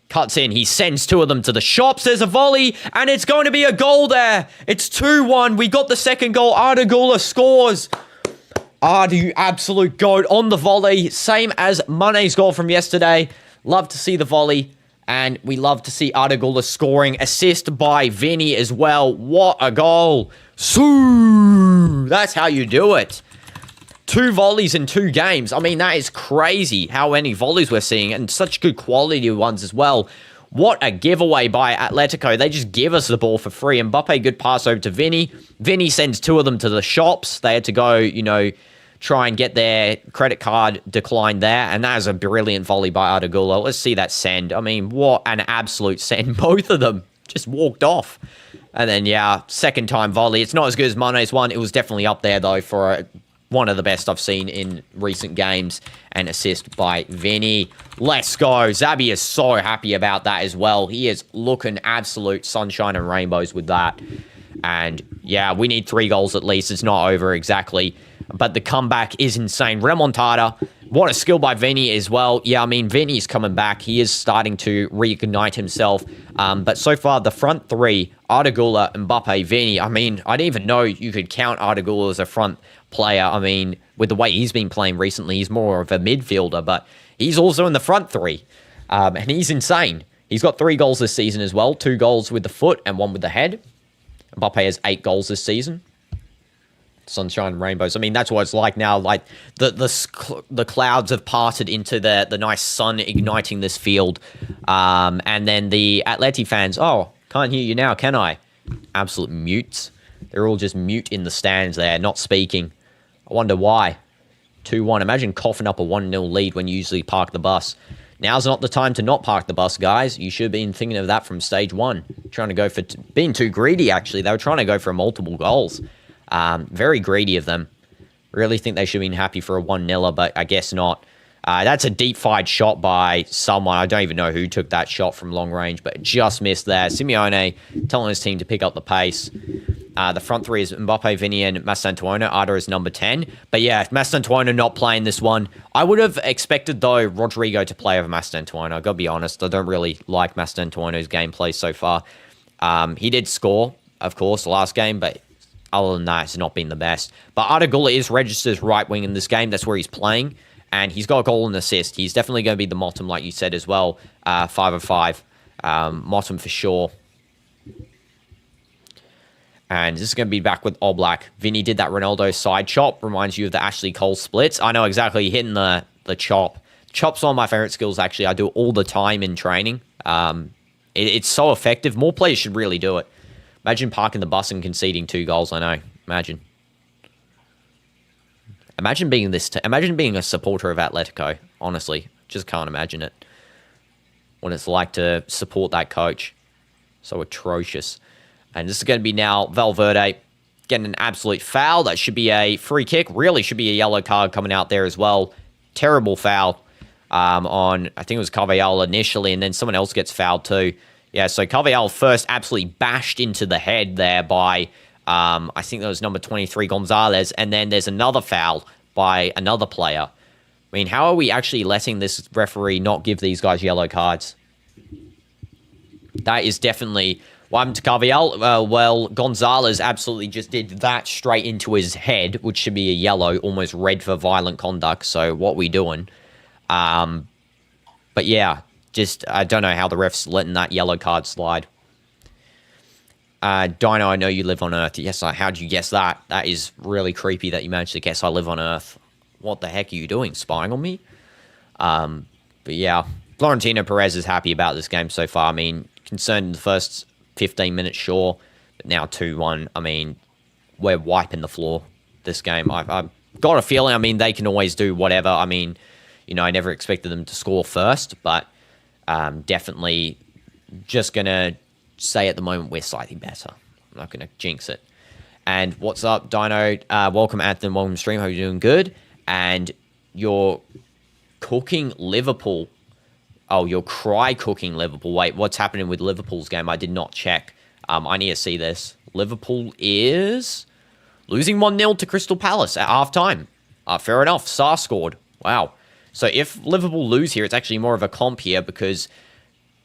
Cuts in. He sends two of them to the shops. There's a volley. And it's going to be a goal there. It's 2-1. We got the second goal. Ardagula scores. Ardu, absolute goat on the volley. Same as Mane's goal from yesterday. Love to see the volley. And we love to see Ardagula scoring. Assist by Vinny as well. What a goal. So that's how you do it. 2 volleys in 2 games. I mean, that is crazy how many volleys we're seeing. And such good quality ones as well. What a giveaway by Atletico. They just give us the ball for free. Mbappe, good pass over to Vinny. Vinny sends 2 of them to the shops. They had to go, try and get their credit card declined there. And that is a brilliant volley by Ardagula. Let's see that send. I mean, what an absolute send. Both of them just walked off. And then, yeah, second time volley. It's not as good as Mane's one. It was definitely up there, though, for one of the best I've seen in recent games. And assist by Vinny. Let's go. Zabi is so happy about that as well. He is looking absolute sunshine and rainbows with that. And, yeah, we need 3 goals at least. It's not over exactly. But the comeback is insane. Remontada. What a skill by Vinny as well. Yeah, I mean, Vinny's coming back. He is starting to reignite himself. But so far, the front three, Artigula, Mbappe, Vinny, I mean, I didn't even know you could count Artigula as a front player. I mean, with the way he's been playing recently, he's more of a midfielder, but he's also in the front three. And he's insane. He's got 3 goals this season as well. 2 goals with the foot and 1 with the head. Mbappe has 8 goals this season. Sunshine and rainbows. I mean, that's what it's like now. Like the clouds have parted into the nice sun igniting this field. And then the Atleti fans, oh, can't hear you now, can I? Absolute mutes. They're all just mute in the stands there, not speaking. I wonder why. 2-1. Imagine coughing up a 1-0 lead when you usually park the bus. Now's not the time to not park the bus, guys. You should have been thinking of that from stage 1. Trying to go for... being too greedy, actually. They were trying to go for multiple goals. Very greedy of them. Really think they should have been happy for a 1-0, but I guess not. That's a deep-fired shot by someone. I don't even know who took that shot from long range, but just missed there. Simeone telling his team to pick up the pace. The front three is Mbappe, Vinny, and Mastantuono. Arda is number 10. But yeah, Mastantuono not playing this one. I would have expected, though, Rodrigo to play over Mastantuono. I've got to be honest. I don't really like Mastantuono's gameplay so far. He did score, of course, last game, but other than that, it's not been the best. But Artigula is registered as right wing in this game. That's where he's playing. And he's got a goal and assist. He's definitely going to be the Motum, like you said as well. 5 of 5. Motum for sure. And this is going to be back with Oblak. Vinny did that Ronaldo side chop. Reminds you of the Ashley Cole splits. I know exactly, hitting the chop. Chop's one of my favorite skills, actually. I do it all the time in training. It's so effective. More players should really do it. Imagine parking the bus and conceding 2 goals, I know. Imagine. Imagine being imagine being a supporter of Atletico. Honestly. Just can't imagine it. What it's like to support that coach. So atrocious. And this is going to be now Valverde getting an absolute foul. That should be a free kick. Really should be a yellow card coming out there as well. Terrible foul on, I think it was Carvajal initially, and then someone else gets fouled too. Yeah, so Carvajal first absolutely bashed into the head there by, I think that was number 23, Gonzalez, and then there's another foul by another player. I mean, how are we actually letting this referee not give these guys yellow cards? That is definitely... What happened to Carvajal? Well, Gonzalez absolutely just did that straight into his head, which should be a yellow, almost red for violent conduct. So what we doing? But yeah, just I don't know how the ref's letting that yellow card slide. Dino, I know you live on Earth. Yes, how'd you guess that? That is really creepy that you managed to guess I live on Earth. What the heck are you doing? Spying on me? But yeah, Florentino Perez is happy about this game so far. I mean, concerned in the first 15 minutes, sure, but now 2-1. I mean, we're wiping the floor this game. I've got a feeling, I mean, they can always do whatever. I mean, you know, I never expected them to score first, but definitely just going to say at the moment we're slightly better. I'm not going to jinx it. And what's up, Dino? Welcome, Anthony. Welcome to stream. Hope you're doing good. And you're cooking Liverpool. Oh, you're cooking Liverpool. Wait, what's happening with Liverpool's game? I did not check. I need to see this. Liverpool is losing 1-0 to Crystal Palace at halftime. Fair enough. Sarr scored. Wow. So if Liverpool lose here, it's actually more of a comp here because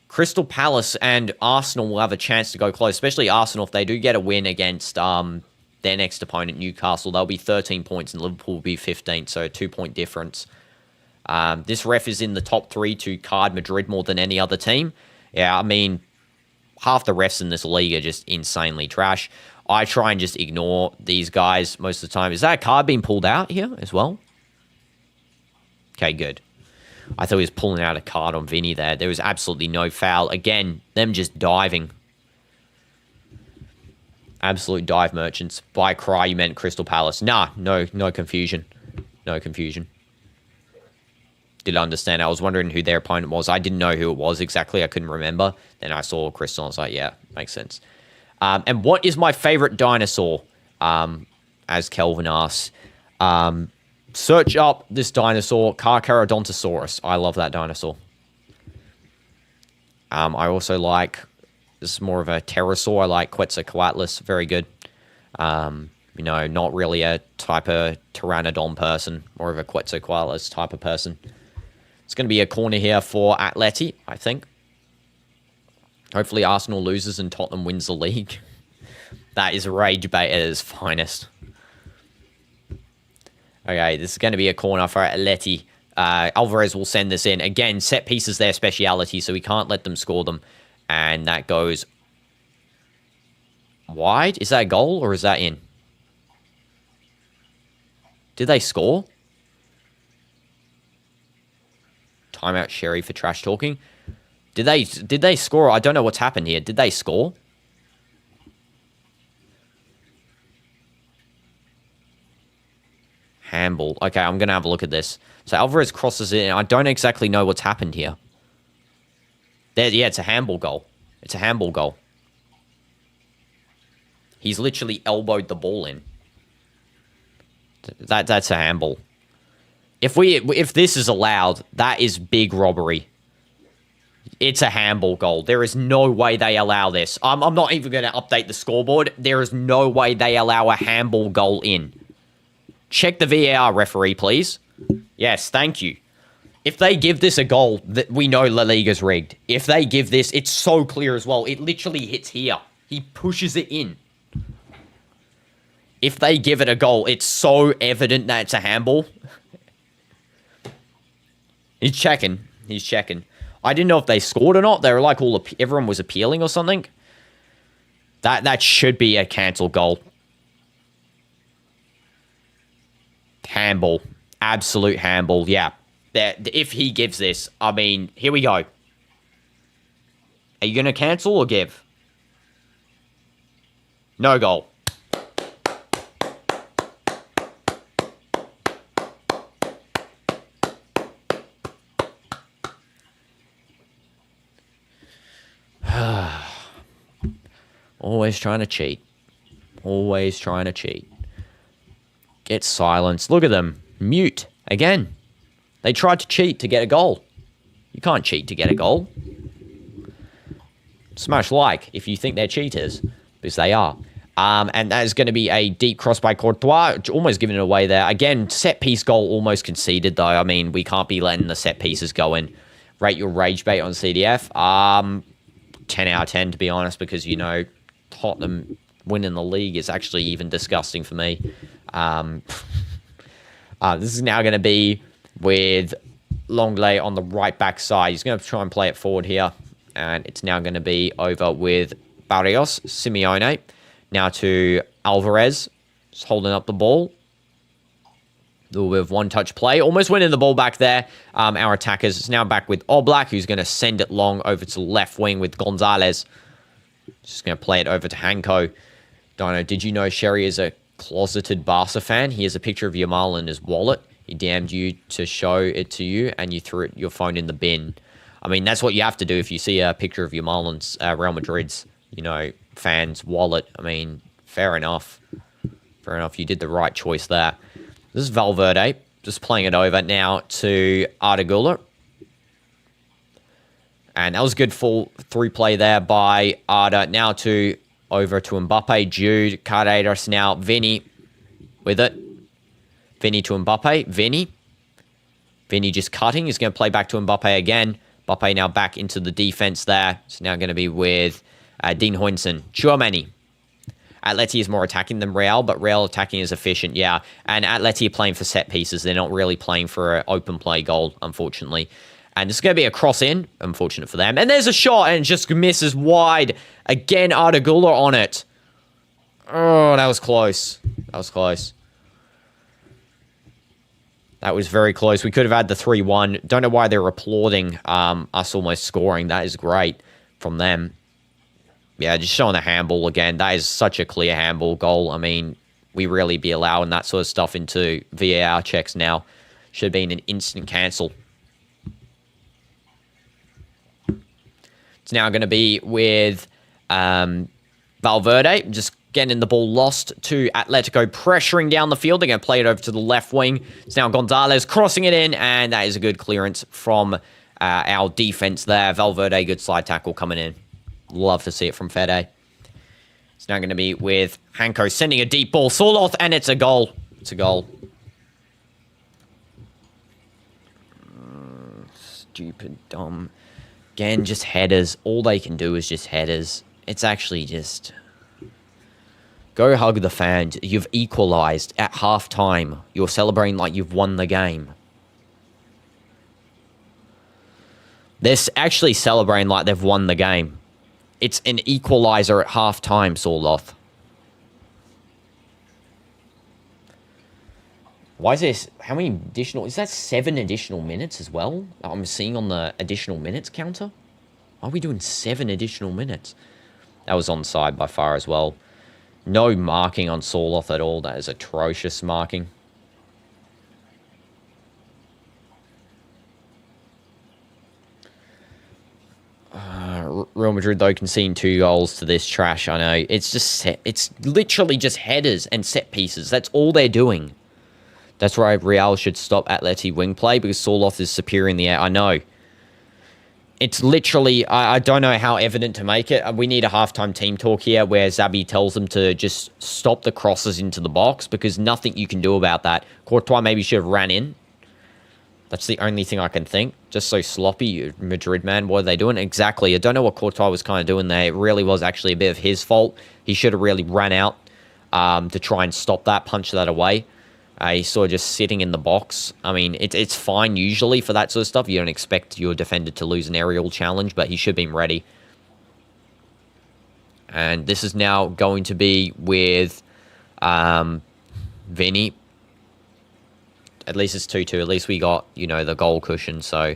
Crystal Palace and Arsenal will have a chance to go close, especially Arsenal if they do get a win against their next opponent, Newcastle. They'll be 13 points and Liverpool will be 15, so a 2-point difference. This ref is in the top 3 to card Madrid more than any other team. Yeah, I mean, half the refs in this league are just insanely trash. I try and just ignore these guys most of the time. Is that a card being pulled out here as well? Okay, good. I thought he was pulling out a card on Vinny there. There was absolutely no foul. Again, them just diving. Absolute dive merchants. By cry, you meant Crystal Palace. Nah, no confusion. No confusion. Did understand. I was wondering who their opponent was. I didn't know who it was exactly. I couldn't remember. Then I saw Crystal. I was like, yeah, makes sense. And what is my favorite dinosaur? As Kelvin asks. Search up this dinosaur, Carcharodontosaurus. I love that dinosaur. I also like, this is more of a pterosaur. I like Quetzalcoatlus. Very good. You know, not really a type of Pteranodon person. More of a Quetzalcoatlus type of person. It's going to be a corner here for Atleti, I think. Hopefully Arsenal loses and Tottenham wins the league. That is rage bait at its finest. Okay, this is going to be a corner for Atleti. Alvarez will send this in. Again, set pieces their speciality, so we can't let them score them. And that goes wide. Is that a goal or is that in? Did they score? Timeout Sherry for trash talking. Did they score? I don't know what's happened here. Did they score? Handball. Okay, I'm going to have a look at this. So Alvarez crosses it, and I don't exactly know what's happened here. Yeah, it's a handball goal. It's a handball goal. He's literally elbowed the ball in. That's a handball. If this is allowed, that is big robbery. It's a handball goal. There is no way they allow this. I'm not even going to update the scoreboard. There is no way they allow a handball goal in. Check the VAR, referee, please. Yes, thank you. If they give this a goal, we know La Liga's rigged. If they give this, it's so clear as well. It literally hits here. He pushes it in. If they give it a goal, it's so evident that it's a handball. He's checking. He's checking. I didn't know if they scored or not. They were like everyone was appealing or something. That should be a cancelled goal. Handball. Absolute handball. Yeah. If he gives this, I mean, here we go. Are you going to cancel or give? No goal. Always trying to cheat. Always trying to cheat. Get silence. Look at them. Mute. Again. They tried to cheat to get a goal. You can't cheat to get a goal. Smash like if you think they're cheaters. Because they are. And that is going to be a deep cross by Courtois. Almost giving it away there. Again, set piece goal almost conceded though. I mean, we can't be letting the set pieces go in. Rate your rage bait on CDF. 10 out of 10 to be honest. Because, you know, Tottenham winning the league is actually even disgusting for me. This is now going to be with Longley on the right back side. He's going to try and play it forward here. And it's now going to be over with Barrios, Simeone. Now to Alvarez. Just holding up the ball. A little bit of one-touch play. Almost winning the ball back there. Our attackers. It's now back with Oblak, who's going to send it long over to the left wing with Gonzalez. Just going to play it over to Hanko. Dino, did you know Sherry is a closeted Barca fan? He has a picture of Yamal in his wallet. He DM'd you to show it to you, and you threw your phone in the bin. I mean, that's what you have to do if you see a picture of Yamal in Real Madrid's, you know, fans' wallet. I mean, fair enough. Fair enough. You did the right choice there. This is Valverde. Just playing it over now to Arda. And that was good full three play there by Arda. Now over to Mbappe, Jude, Carreras now, Vinny with it. Vinny to Mbappe, Vinny just cutting. He's going to play back to Mbappe again. Mbappe now back into the defense there. It's now going to be with Dean Huijsen. Tchouaméni. Atleti is more attacking than Real, but Real attacking is efficient, yeah. And Atleti are playing for set pieces. They're not really playing for an open play goal, unfortunately. And this is going to be a cross in. Unfortunate for them. And there's a shot, and it just misses wide. Again, Ardagula on it. Oh, that was close. That was close. That was very close. We could have had the 3-1. Don't know why they're applauding us almost scoring. That is great from them. Yeah, just showing the handball again. That is such a clear handball goal. I mean, we really be allowing that sort of stuff into VAR checks now. Should have been an instant cancel. It's now going to be with Valverde. Just getting the ball lost to Atletico. Pressuring down the field. They're going to play it over to the left wing. It's now Gonzalez crossing it in. And that is a good clearance from our defense there. Valverde, good slide tackle coming in. Love to see it from Fede. It's now going to be with Hanko sending a deep ball. Sorloth, and it's a goal. It's a goal. Stupid, dumb. Again, just headers. All they can do is just headers. It's actually just... Go hug the fans. You've equalized at halftime. You're celebrating like you've won the game. They're actually celebrating like they've won the game. It's an equalizer at halftime, Sorloth. Why is this? How many additional... Is that 7 additional minutes as well? I'm seeing on the additional minutes counter. Why are we doing 7 additional minutes? That was onside by far as well. No marking on Sorloth at all. That is atrocious marking. Real Madrid, though, conceding 2 goals to this trash. I know. It's just... It's literally just headers and set pieces. That's all they're doing. That's why Real should stop Atleti wing play, because Sorloth is superior in the air. I know. It's literally... I don't know how evident to make it. We need a halftime team talk here where Zabi tells them to just stop the crosses into the box, because nothing you can do about that. Courtois maybe should have ran in. That's the only thing I can think. Just so sloppy, Madrid, man. What are they doing? Exactly. I don't know what Courtois was kind of doing there. It really was actually a bit of his fault. He should have really ran out to try and stop that, punch that away. He's sort of just sitting in the box. I mean, it's fine usually for that sort of stuff. You don't expect your defender to lose an aerial challenge, but he should have been ready. And this is now going to be with Vinny. At least it's 2-2. At least we got, you know, the goal cushion. So,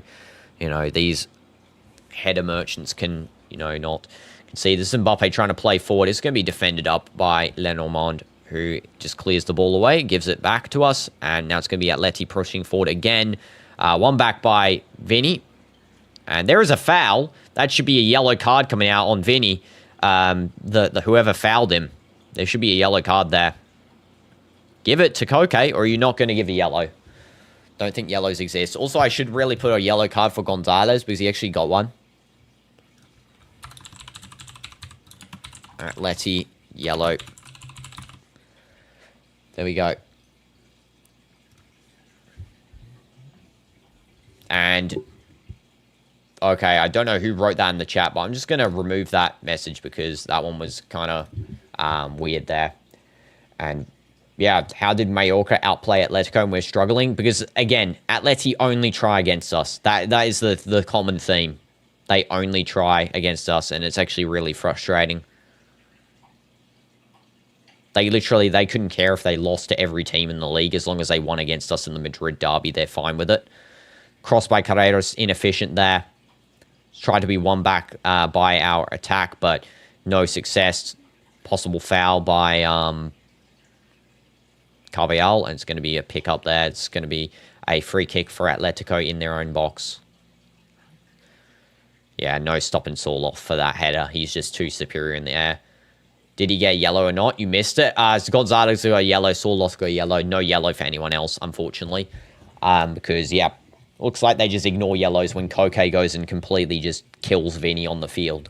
you know, these header merchants can, you know, not concede. This is Mbappe trying to play forward. It's going to be defended up by Lenormand, who just clears the ball away, gives it back to us, and now it's going to be Atleti pushing forward again. One back by Vinny, and there is a foul. That should be a yellow card coming out on Vinny. The whoever fouled him, there should be a yellow card there. Give it to Koke, or are you not going to give a yellow? Don't think yellows exist. Also, I should really put a yellow card for Gonzalez, because he actually got one. Atleti, yellow. There we go. And, okay, I don't know who wrote that in the chat, but I'm just going to remove that message because that one was kind of weird there. And, yeah, how did Mallorca outplay Atletico and we're struggling? Because, again, Atleti only try against us. That is the common theme. They only try against us, and it's actually really frustrating. They couldn't care if they lost to every team in the league. As long as they won against us in the Madrid derby, they're fine with it. Cross by Carreras, inefficient there. Tried to be won back by our attack, but no success. Possible foul by Carvajal, and it's going to be a pick up there. It's going to be a free kick for Atletico in their own box. Yeah, no stopping Sorloth for that header. He's just too superior in the air. Did he get yellow or not? You missed it. Gonzalez got yellow. Sorloth got yellow. No yellow for anyone else, unfortunately. Because, yeah, looks like they just ignore yellows when Koke goes and completely just kills Vinny on the field.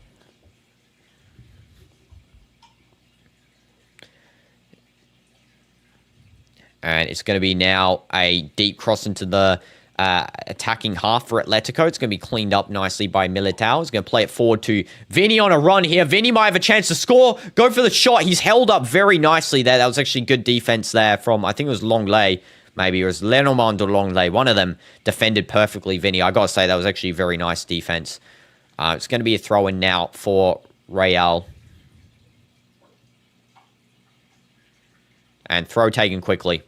And it's going to be now a deep cross into the attacking half for Atletico. It's going to be cleaned up nicely by Militao. He's going to play it forward to Vinny on a run here. Vinny might have a chance to score. Go for the shot. He's held up very nicely there. That was actually good defense there from, I think it was Longley. Maybe it was Lenormand or Longley. One of them defended perfectly Vinny. I got to say, that was actually very nice defense. It's going to be a throw-in now for Real. And throw taken quickly.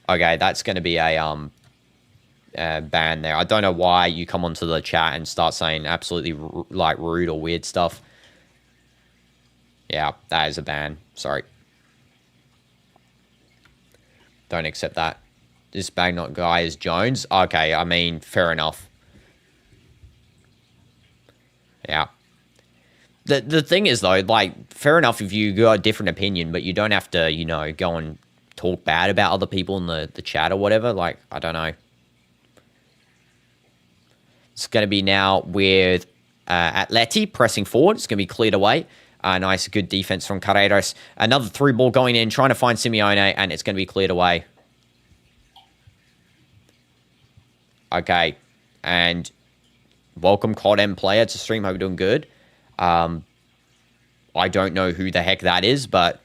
Okay, that's going to be a ban there. I don't know why you come onto the chat and start saying absolutely like rude or weird stuff. Yeah, that is a ban. Sorry. Don't accept that. This Bagnot guy is Jones. Okay, I mean, fair enough. Yeah. The thing is, though, like, fair enough if you got a different opinion, but you don't have to, you know, go and talk bad about other people in the chat or whatever. Like, I don't know. It's going to be now with Atleti pressing forward. It's going to be cleared away. Nice, good defense from Carreras. Another through ball going in, trying to find Simeone, and it's going to be cleared away. Okay, and welcome COD M player to stream. Hope you're doing good. I don't know who the heck that is, but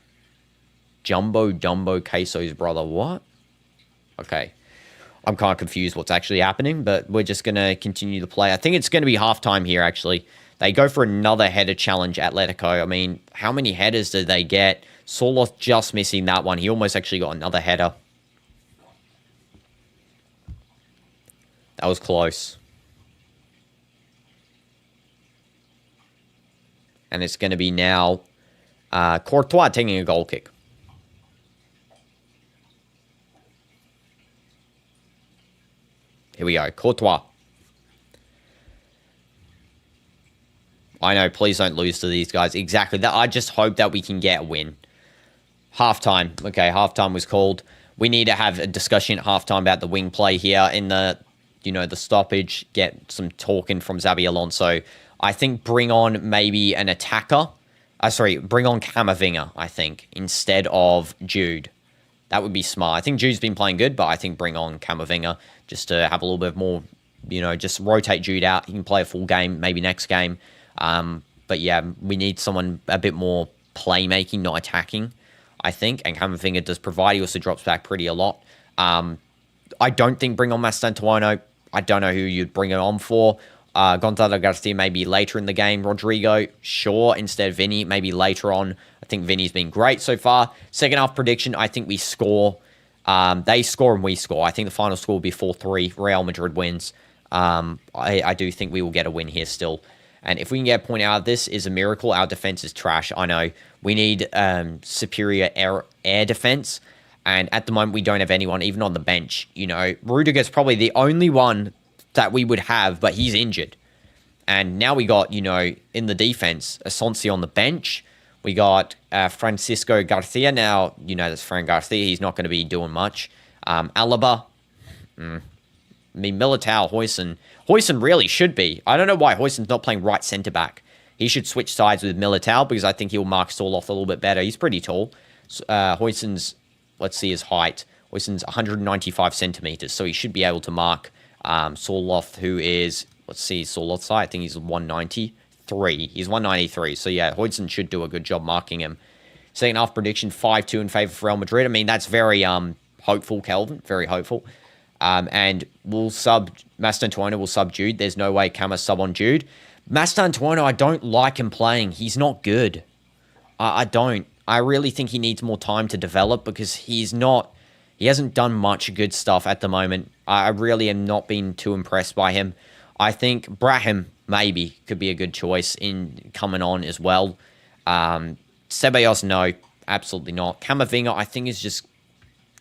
Jumbo Queso's brother. What? Okay. I'm kind of confused what's actually happening, but we're just going to continue to play. I think it's going to be halftime here, actually. They go for another header challenge, Atletico. I mean, how many headers did they get? Soloth just missing that one. He almost actually got another header. That was close. And it's going to be now Courtois taking a goal kick. Here we go. Courtois. I know, please don't lose to these guys. Exactly. That. I just hope that we can get a win. Halftime. Okay, halftime was called. We need to have a discussion at halftime about the wing play here in the, the stoppage. Get some talking from Xabi Alonso. I think bring on maybe an attacker. Bring on Camavinga, I think, instead of Jude. That would be smart. I think Jude's been playing good, but I think bring on Camavinga just to have a little bit more, just rotate Jude out. He can play a full game, maybe next game. But yeah, we need someone a bit more playmaking, not attacking, I think. And Camavinga does provide. He also drops back pretty a lot. I don't think bring on Mastantuono. I don't know who you'd bring it on for. Gonzalo Garcia maybe later in the game. Rodrigo, sure, instead of Vinny, maybe later on. I think Vinny's been great so far. Second half prediction, I think we score. They score and we score. I think the final score will be 4-3. Real Madrid wins. I do think we will get a win here still. And if we can get a point out of this, is a miracle. Our defense is trash. I know. We need superior air defense. And at the moment, we don't have anyone, even on the bench. Rudiger's probably the only one that we would have, but he's injured. And now we got, in the defense, Asensio on the bench. We got Francisco Garcia. Now, that's Fran Garcia. He's not going to be doing much. Alaba. I mean, Militao, Huijsen really should be. I don't know why Huijsen's not playing right centre-back. He should switch sides with Militao because I think he'll mark Soloth a little bit better. He's pretty tall. Huijsen's, let's see his height. Huijsen's 195 centimetres, so he should be able to mark Soloth, who is, let's see, Soloth's height. I think he's 193. He's 193. So yeah, Huijsen should do a good job marking him. Second half prediction, 5-2 in favour of Real Madrid. I mean, that's very hopeful, Kelvin. Very hopeful. And Mastantuono will sub Jude. There's no way Cama sub on Jude. Mastantuono, I don't like him playing. He's not good. I don't. I really think he needs more time to develop because he hasn't done much good stuff at the moment. I really am not being too impressed by him. I think Brahim maybe could be a good choice in coming on as well. Ceballos, no, absolutely not. Camavinga, I think, is just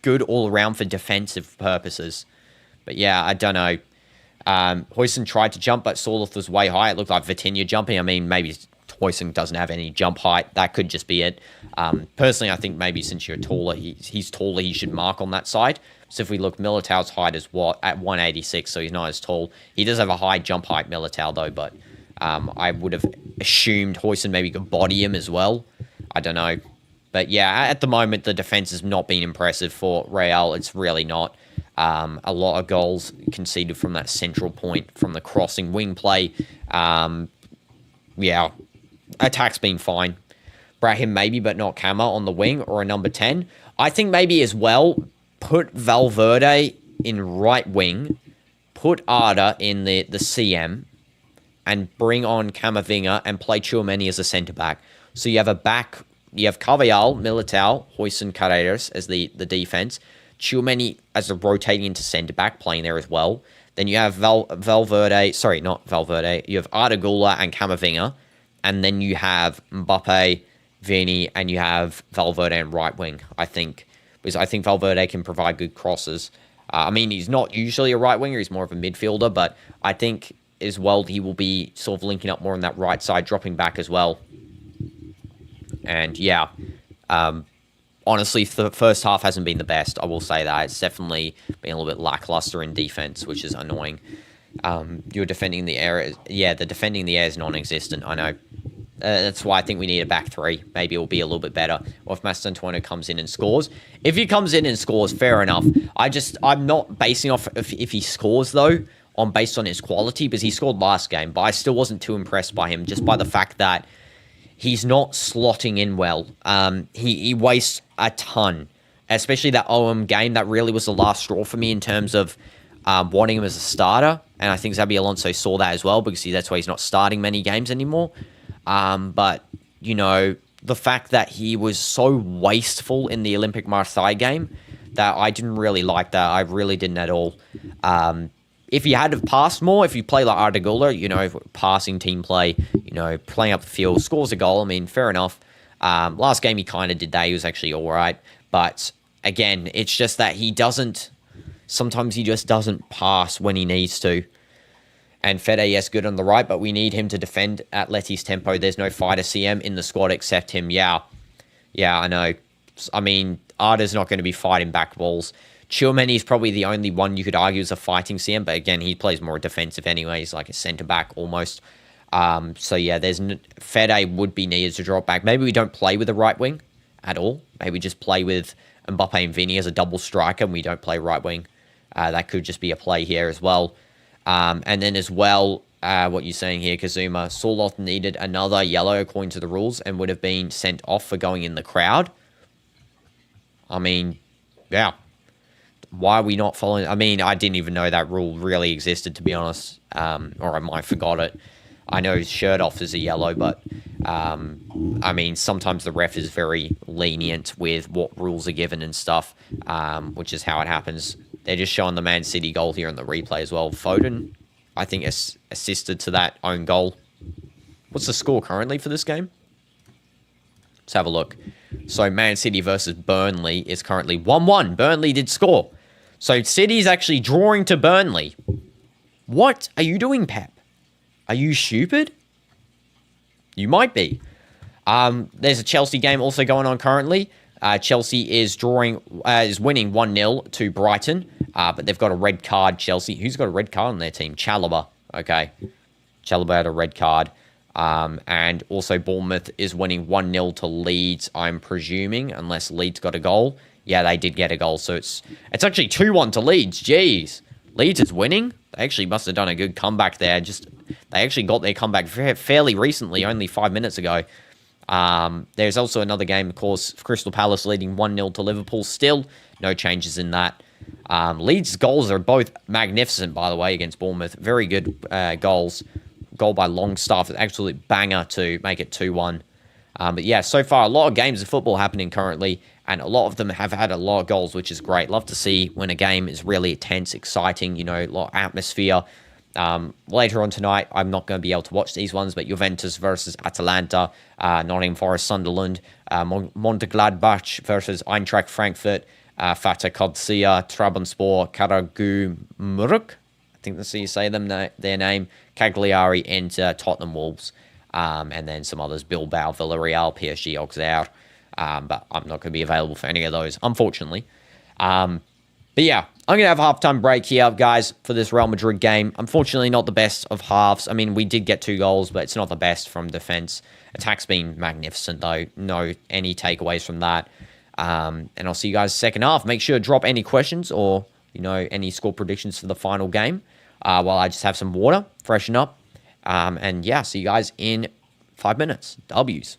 good all around for defensive purposes. But yeah, I don't know. Huijsen tried to jump, but Soloth was way high. It looked like Vitinha jumping. I mean, maybe Huijsen doesn't have any jump height. That could just be it. Personally, I think maybe since you're taller, he's taller, he should mark on that side. So if we look, Militao's height is what? At 186, so he's not as tall. He does have a high jump height, Militao, though, but I would have assumed Huijsen maybe could body him as well. I don't know. But yeah, at the moment, the defense has not been impressive for Real. It's really not. A lot of goals conceded from that central point, from the crossing wing play. Yeah, attack's been fine. Brahim maybe, but not Cama on the wing or a number 10. I think maybe as well, put Valverde in right wing, put Arda in the CM, and bring on Camavinga and play Tchouaméni as a centre-back. So you have a back, you have Carvajal, Militao, Huijsen, Carreras as the defense. Tchouaméni as a rotating into centre-back, playing there as well. Then you have Valverde, sorry, not Valverde. You have Arda Güler and Camavinga. And then you have Mbappe, Vini, and you have Valverde in right wing, I think. Because I think Valverde can provide good crosses. I mean, he's not usually a right winger. He's more of a midfielder. But I think as well he will be sort of linking up more on that right side, dropping back as well. And yeah, honestly, the first half hasn't been the best. I will say that. It's definitely been a little bit lackluster in defense, which is annoying. You're defending the air. Yeah, the defending the air is non-existent. I know. That's why I think we need a back three. Maybe it will be a little bit better. Or if Mastantuono comes in and scores. If he comes in and scores, fair enough. I'm not basing off if he scores, though, based on his quality, because he scored last game. But I still wasn't too impressed by him, just by the fact that he's not slotting in well. He wastes a ton. Especially that OM game, that really was the last straw for me in terms of wanting him as a starter. And I think Xabi Alonso saw that as well, because that's why he's not starting many games anymore. But, you know, the fact that he was so wasteful in the Olympic Marseille game, that I didn't really like that. I really didn't at all. If he had passed more, if you play like Arda Güler, you know, passing team play, you know, playing up the field, scores a goal, I mean, fair enough. Last game he kind of did that. He was actually all right. But, again, it's just that sometimes he just doesn't pass when he needs to. And Fede, yes, good on the right, but we need him to defend Atleti's tempo. There's no fighter CM in the squad except him. Yeah, I know. I mean, Arda's not going to be fighting back balls. Tchouameni is probably the only one you could argue is a fighting CM, but again, he plays more defensive anyway. He's like a centre-back almost. So, yeah, Fede would be needed to drop back. Maybe we don't play with a right wing at all. Maybe just play with Mbappe and Vini as a double striker, and we don't play right wing. That could just be a play here as well. And then as well, what you're saying here, Kazuma, Sorloth needed another yellow according to the rules and would have been sent off for going in the crowd. I mean, yeah. Why are we not following? I mean, I didn't even know that rule really existed, to be honest. Or I might forgot it. I know his shirt off is a yellow, but, I mean, sometimes the ref is very lenient with what rules are given and stuff, which is how it happens. They're just showing the Man City goal here on the replay as well. Foden, I think, assisted to that own goal. What's the score currently for this game? Let's have a look. So, Man City versus Burnley is currently 1-1. Burnley did score. So, City's actually drawing to Burnley. What are you doing, Pep? Are you stupid? You might be. There's a Chelsea game also going on currently. Chelsea is winning 1-0 to Brighton, but they've got a red card, Chelsea. Who's got a red card on their team? Chalobah. Okay. Chalobah had a red card. And also Bournemouth is winning 1-0 to Leeds, I'm presuming, unless Leeds got a goal. Yeah, they did get a goal, so it's actually 2-1 to Leeds. Jeez. Leeds is winning? They actually must have done a good comeback there. They actually got their comeback fairly recently, only 5 minutes ago. There's also another game, of course, Crystal Palace leading 1-0 to Liverpool. Still, no changes in that. Leeds' goals are both magnificent, by the way, against Bournemouth. Very good goals. Goal by Longstaff, an absolute banger to make it 2-1. But yeah, so far, a lot of games of football happening currently, and a lot of them have had a lot of goals, which is great. Love to see when a game is really tense, exciting, you know, a lot of atmosphere. Later on tonight, I'm not going to be able to watch these ones, but Juventus versus Atalanta, Nottingham Forest, Sunderland, Mönchengladbach versus Eintracht Frankfurt, Fatah Qadsiya, Trabzonspor, Karagümrük, I think that's how you say their name, Cagliari, and Tottenham Wolves, and then some others, Bilbao, Villarreal, PSG, Auxerre, but I'm not going to be available for any of those, unfortunately. But yeah, I'm going to have a halftime break here, guys, for this Real Madrid game. Unfortunately, not the best of halves. I mean, we did get 2 goals, but it's not the best from defense. Attack's been magnificent, though. No any takeaways from that. And I'll see you guys second half. Make sure to drop any questions or, you know, any score predictions for the final game while I just have some water, freshen up. And yeah, see you guys in 5 minutes. W's.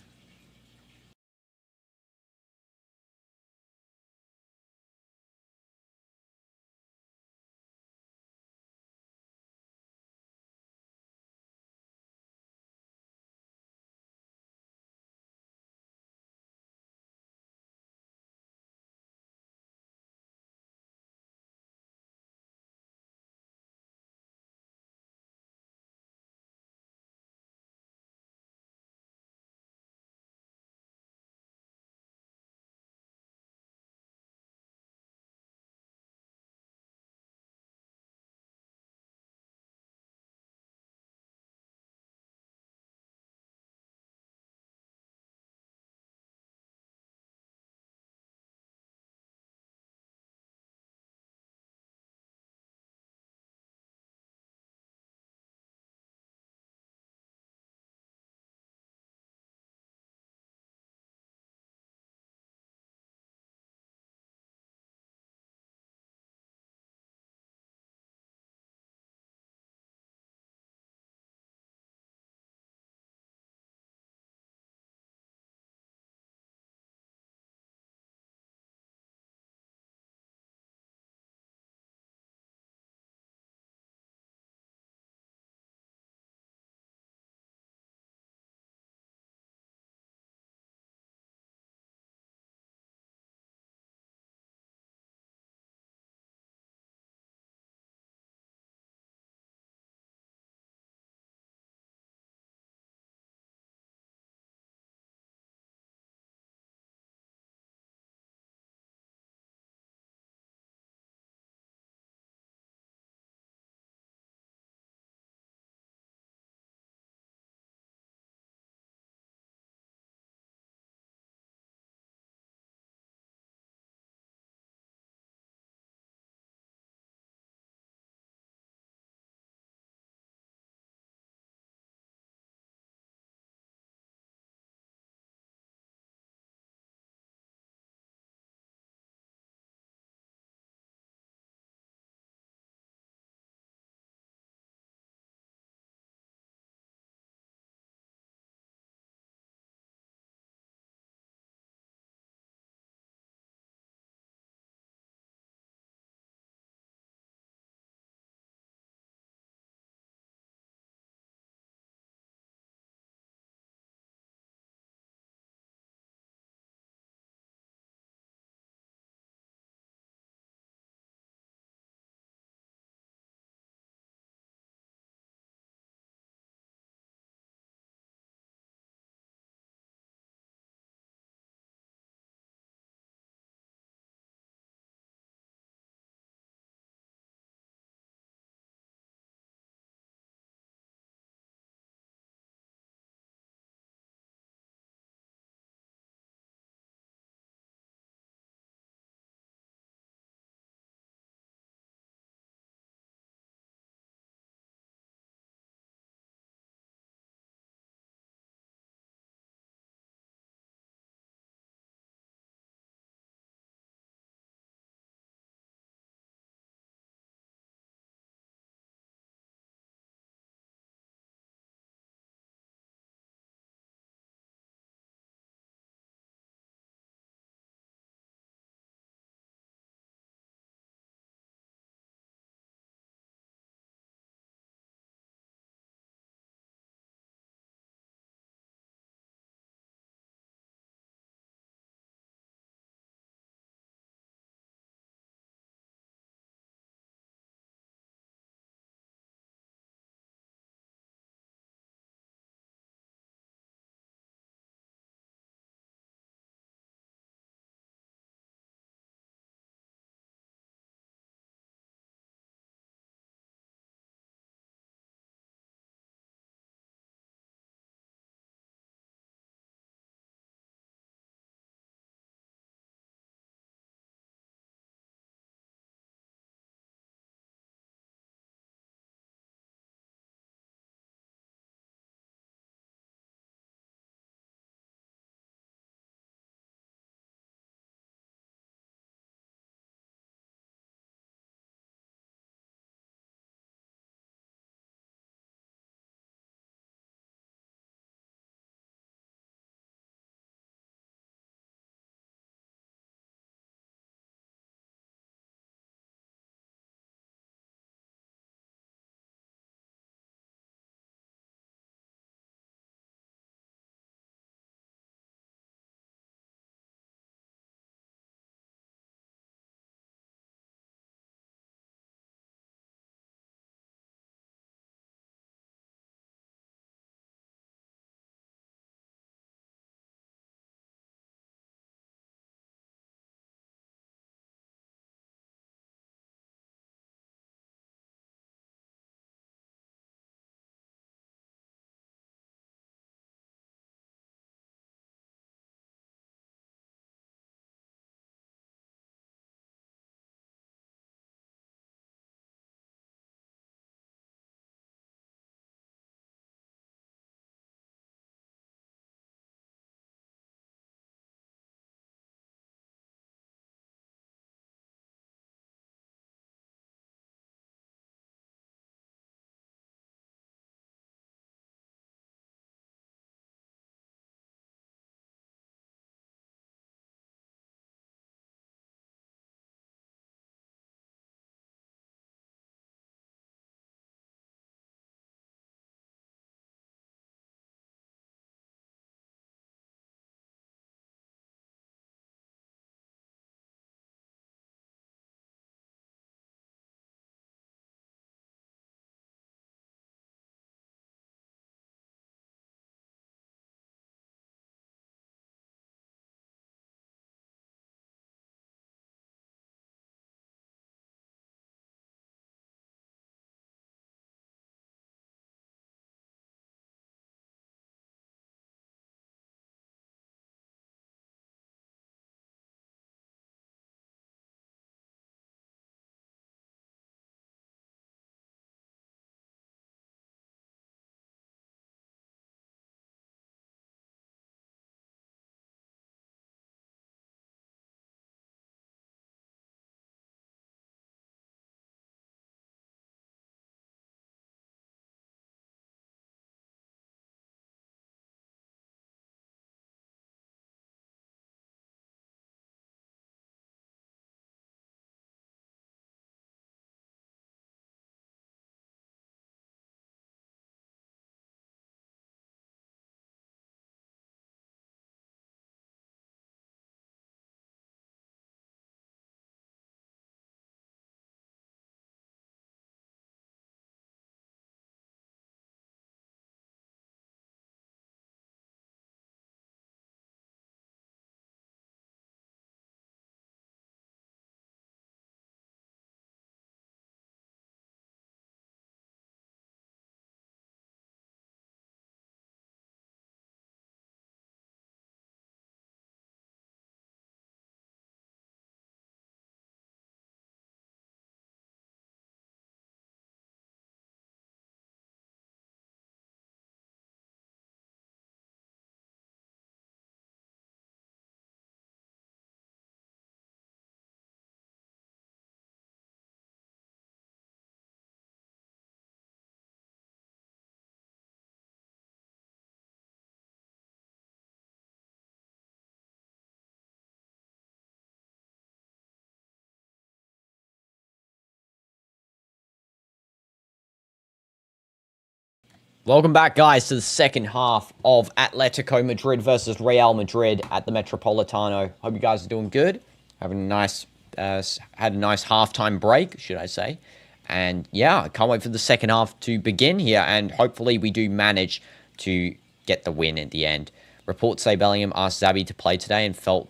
Welcome back, guys, to the second half of Atletico Madrid versus Real Madrid at the Metropolitano. Hope you guys are doing good. Having a nice, had a nice halftime break, should I say. And yeah, I can't wait for the second half to begin here. And hopefully we do manage to get the win at the end. Reports say Bellingham asked Xabi to play today and felt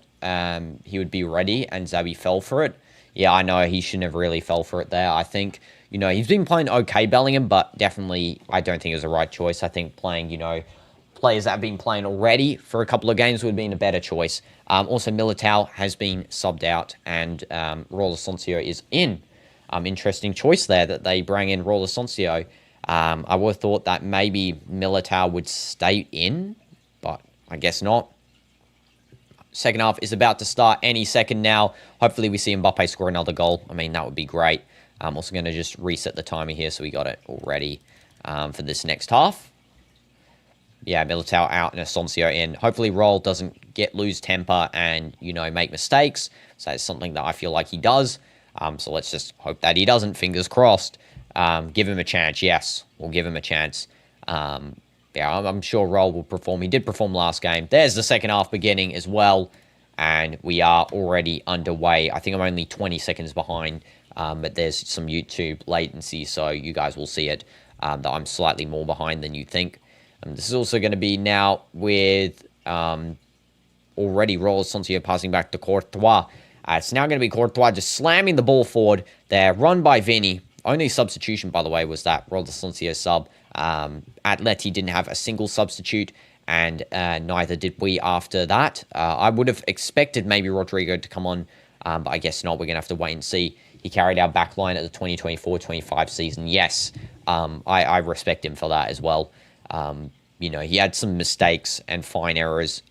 he would be ready, and Xabi fell for it. Yeah, I know he shouldn't have really fell for it there. I think, you know, he's been playing okay, Bellingham, but definitely I don't think it was the right choice. I think playing, you know, players that have been playing already for a couple of games would have been a better choice. Also, Militao has been subbed out, and Raul Asensio is in. Interesting choice there that they bring in Raul Asensio. I would have thought that maybe Militao would stay in, but I guess not. Second half is about to start any second now. Hopefully we see Mbappe score another goal. I mean, that would be great. I'm also going to just reset the timer here so we got it all ready for this next half. Yeah, Militao out and Asensio in. Hopefully Raul doesn't lose temper and, you know, make mistakes. So it's something that I feel like he does. So let's just hope that he doesn't. Fingers crossed. Give him a chance. Yes, we'll give him a chance. Yeah, I'm sure Raul will perform. He did perform last game. There's the second half beginning as well. And we are already underway. I think I'm only 20 seconds behind. But there's some YouTube latency, so you guys will see it. That I'm slightly more behind than you think. This is also going to be now with already Raul Asensio passing back to Courtois. It's now going to be Courtois just slamming the ball forward there. Run by Vinny. Only substitution, by the way, was that Raul Asensio sub. Atleti didn't have a single substitute, and neither did we after that. I would have expected maybe Rodrigo to come on, but I guess not. We're going to have to wait and see. He carried our back line at the 2024-25 season. Yes, I respect him for that as well. You know, he had some mistakes and fine errors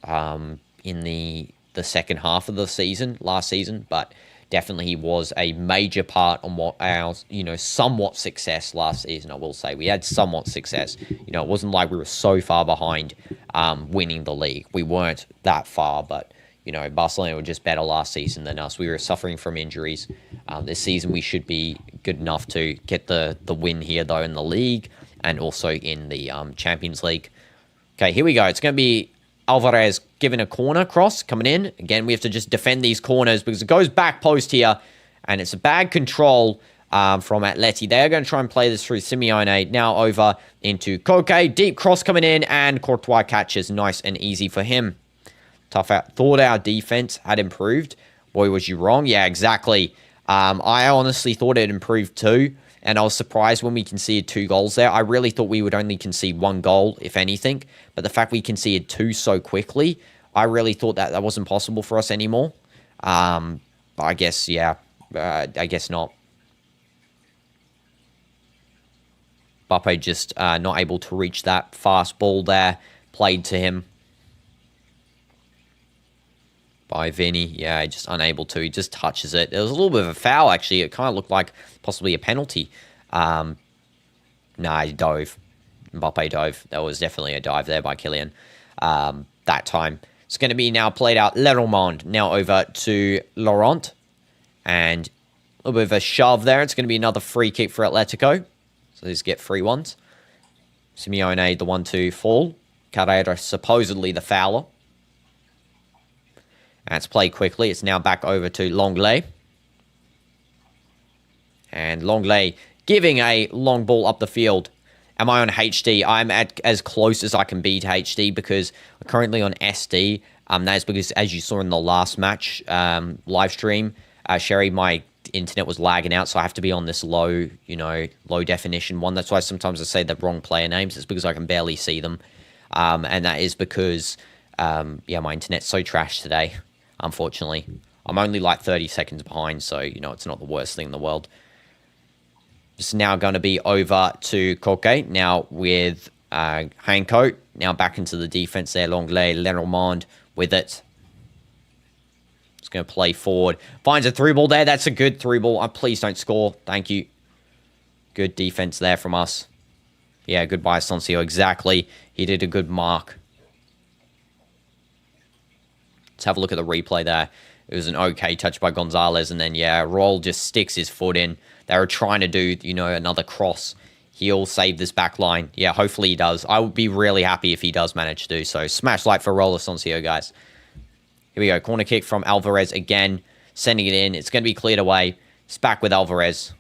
in the second half of the season, last season, but definitely he was a major part on what our, you know, somewhat success last season, I will say. We had somewhat success. You know, it wasn't like we were so far behind winning the league. We weren't that far, but, you know, Barcelona were just better last season than us. We were suffering from injuries. This season we should be good enough to get the win here, though, in the league and also in the Champions League. Okay, here we go. It's going to be Alvarez giving a corner cross coming in. Again, we have to just defend these corners because it goes back post here, and it's a bad control from Atleti. They are going to try and play this through Simeone. Now over into Koke. Deep cross coming in, and Courtois catches. Nice and easy for him. Tough out. Thought our defense had improved. Boy, was you wrong. Yeah, exactly. I honestly thought it improved too, and I was surprised when we conceded 2 goals there. I really thought we would only concede 1 goal, if anything. But the fact we conceded 2 so quickly, I really thought that wasn't possible for us anymore. But I guess, yeah, I guess not. Mbappe just not able to reach that fast ball there. Played to him by Vinny. Yeah, just unable to. He just touches it. It was a little bit of a foul, actually. It kind of looked like possibly a penalty. Nah, he dove. Mbappe dove. That was definitely a dive there by Kylian. That time. It's going to be now played out. Lenormand now over to Laurent. And a little bit of a shove there. It's going to be another free kick for Atletico. So these get free ones. Simeone, the 1-2 fall. Carrera, supposedly the fouler. And it's played quickly. It's now back over to Longley. And Longley giving a long ball up the field. Am I on HD? I'm at as close as I can be to HD because I'm currently on SD. That is because, as you saw in the last match live stream, Sherry, my internet was lagging out, so I have to be on this low, you know, low definition one. That's why sometimes I say the wrong player names. It's because I can barely see them. And that is because, yeah, my internet's so trash today. Unfortunately, I'm only like 30 seconds behind, so, you know, it's not the worst thing in the world. It's now going to be over to Koke, now with Hanko. Now back into the defense there, Longley, Lenormand with it. It's going to play forward. Finds a through ball there. That's a good through ball. Please don't score. Thank you. Good defense there from us. Yeah, goodbye, Asensio. Exactly. He did a good mark. Let's have a look at the replay there. It was an okay touch by Gonzalez, and then, yeah, Raul just sticks his foot in. They were trying to do, you know, another cross he'll save this back line. Yeah, hopefully he does. I would be really happy if he does manage to do so. Smash like for Roller Soncio, guys. Here we go. Corner kick from Alvarez again. Sending it in. It's going to be cleared away. It's back with Alvarez.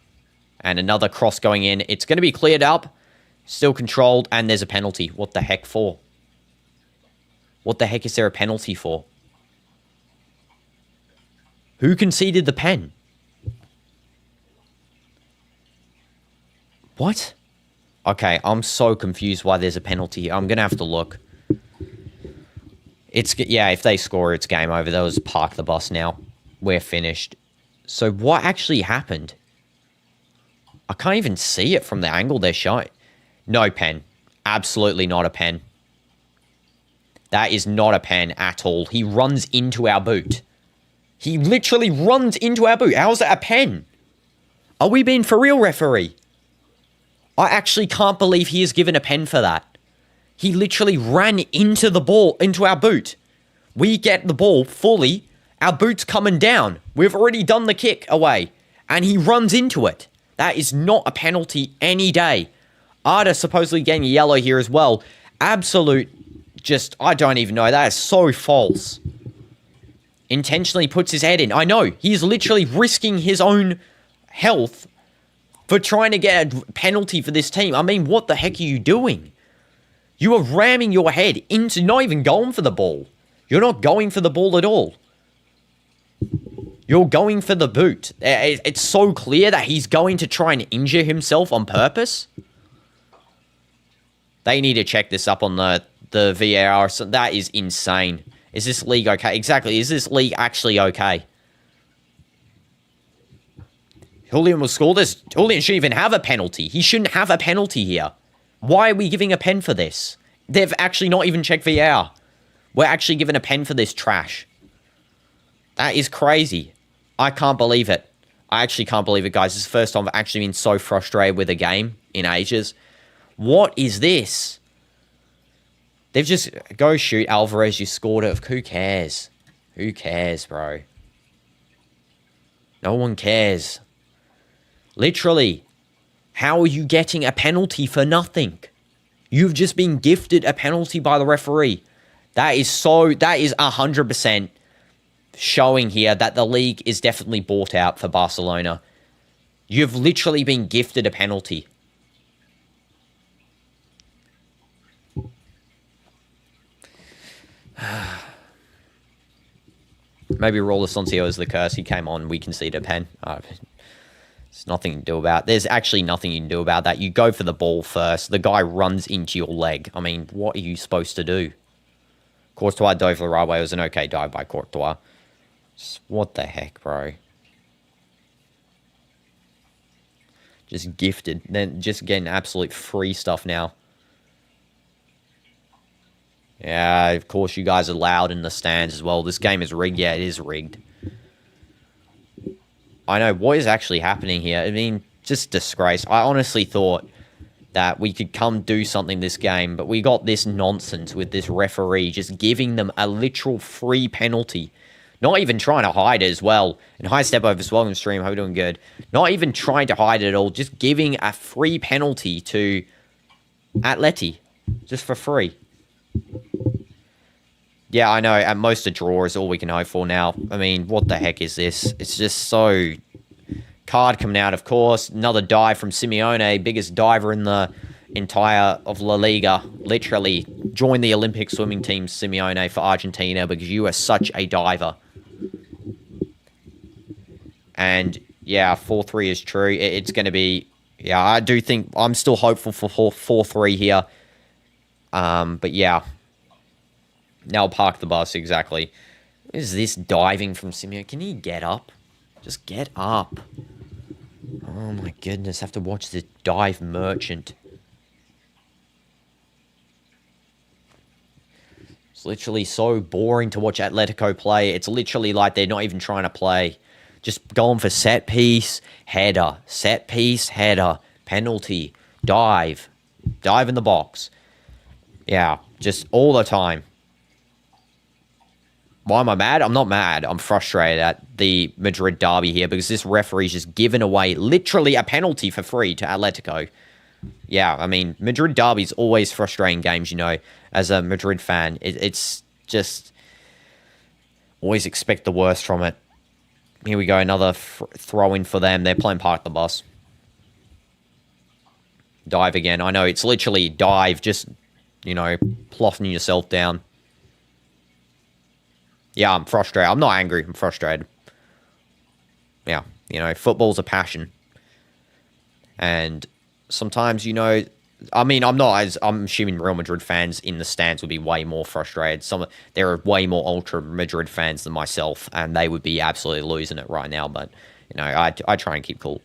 And another cross going in. It's going to be cleared up. Still controlled. And there's a penalty. What the heck for? What the heck is there a penalty for? Who conceded the pen? What? Okay, I'm so confused why there's a penalty. I'm going to have to look. Yeah, if they score, it's game over. That was park the bus now. We're finished. So what actually happened? I can't even see it from the angle they're showing. No pen. Absolutely not a pen. That is not a pen at all. He runs into our boot. He literally runs into our boot. How's that a pen? Are we being for real, referee? I actually can't believe he is given a pen for that. He literally ran into the ball, into our boot. We get the ball fully. Our boot's coming down. We've already done the kick away. And he runs into it. That is not a penalty any day. Arda supposedly getting yellow here as well. Absolute, I don't even know. That is so false. Intentionally puts his head in. I know. He's literally risking his own health for trying to get a penalty for this team. I mean, what the heck are you doing? You are ramming your head into, not even going for the ball. You're not going for the ball at all. You're going for the boot. It's so clear that he's going to try and injure himself on purpose. They need to check this up on the VAR. So that is insane. Is this league okay? Exactly. Is this league actually okay? Julian will score this. Julian shouldn't even have a penalty. He shouldn't have a penalty here. Why are we giving a pen for this? They've actually not even checked VAR. We're actually given a pen for this trash. That is crazy. I can't believe it. I actually can't believe it, guys. This is the first time I've actually been so frustrated with a game in ages. What is this? They've just... Go shoot, Alvarez. You scored it. Who cares? Who cares, bro? No one cares. Literally. How are you getting a penalty for nothing? You've just been gifted a penalty by the referee. That is 100% showing here that the league is definitely bought out for Barcelona. You've literally been gifted a penalty. Maybe Roller Soncio is the curse. He came on, we conceded a pen. There's nothing to do about it. There's actually nothing you can do about that. You go for the ball first. The guy runs into your leg. I mean, what are you supposed to do? Courtois dove the right way. It was an okay dive by Courtois. What the heck, bro? Just gifted. Then just getting absolute free stuff now. Yeah, of course you guys are loud in the stands as well. This game is rigged. Yeah, it is rigged. I know. What is actually happening here? I mean, just disgrace. I honestly thought that we could come do something this game, but we got this nonsense with this referee just giving them a literal free penalty. Not even trying to hide it as well. And high step over as well in the stream. Hope you're doing good. Not even trying to hide it at all. Just giving a free penalty to Atleti. Just for free. Yeah, I know. At most, a draw is all we can hope for now. I mean, what the heck is this? It's just so... Card coming out, of course. Another dive from Simeone. Biggest diver in the entire of La Liga. Literally, join the Olympic swimming team, Simeone, for Argentina, because you are such a diver. And, yeah, 4-3 is true. It's going to be... Yeah, I do think... I'm still hopeful for 4-3 here. But, yeah... Now park the bus, exactly. What is this diving from Simeone? Can he get up? Just get up. Oh my goodness, I have to watch this dive merchant. It's literally so boring to watch Atletico play. It's literally like they're not even trying to play. Just going for set piece, header, set piece, header, penalty, dive in the box. Yeah, just all the time. Why am I mad? I'm not mad. I'm frustrated at the Madrid derby here because this referee's just given away literally a penalty for free to Atletico. Yeah, I mean, Madrid derby's always frustrating games, as a Madrid fan. It's just always expect the worst from it. Here we go, another throw-in for them. They're playing park the bus. Dive again. I know, it's literally dive, just, plotting yourself down. Yeah, I'm frustrated. I'm not angry, I'm frustrated. Yeah, football's a passion. And sometimes, I mean, I'm assuming Real Madrid fans in the stands would be way more frustrated. There are way more ultra Madrid fans than myself, and they would be absolutely losing it right now. But, I try and keep cool.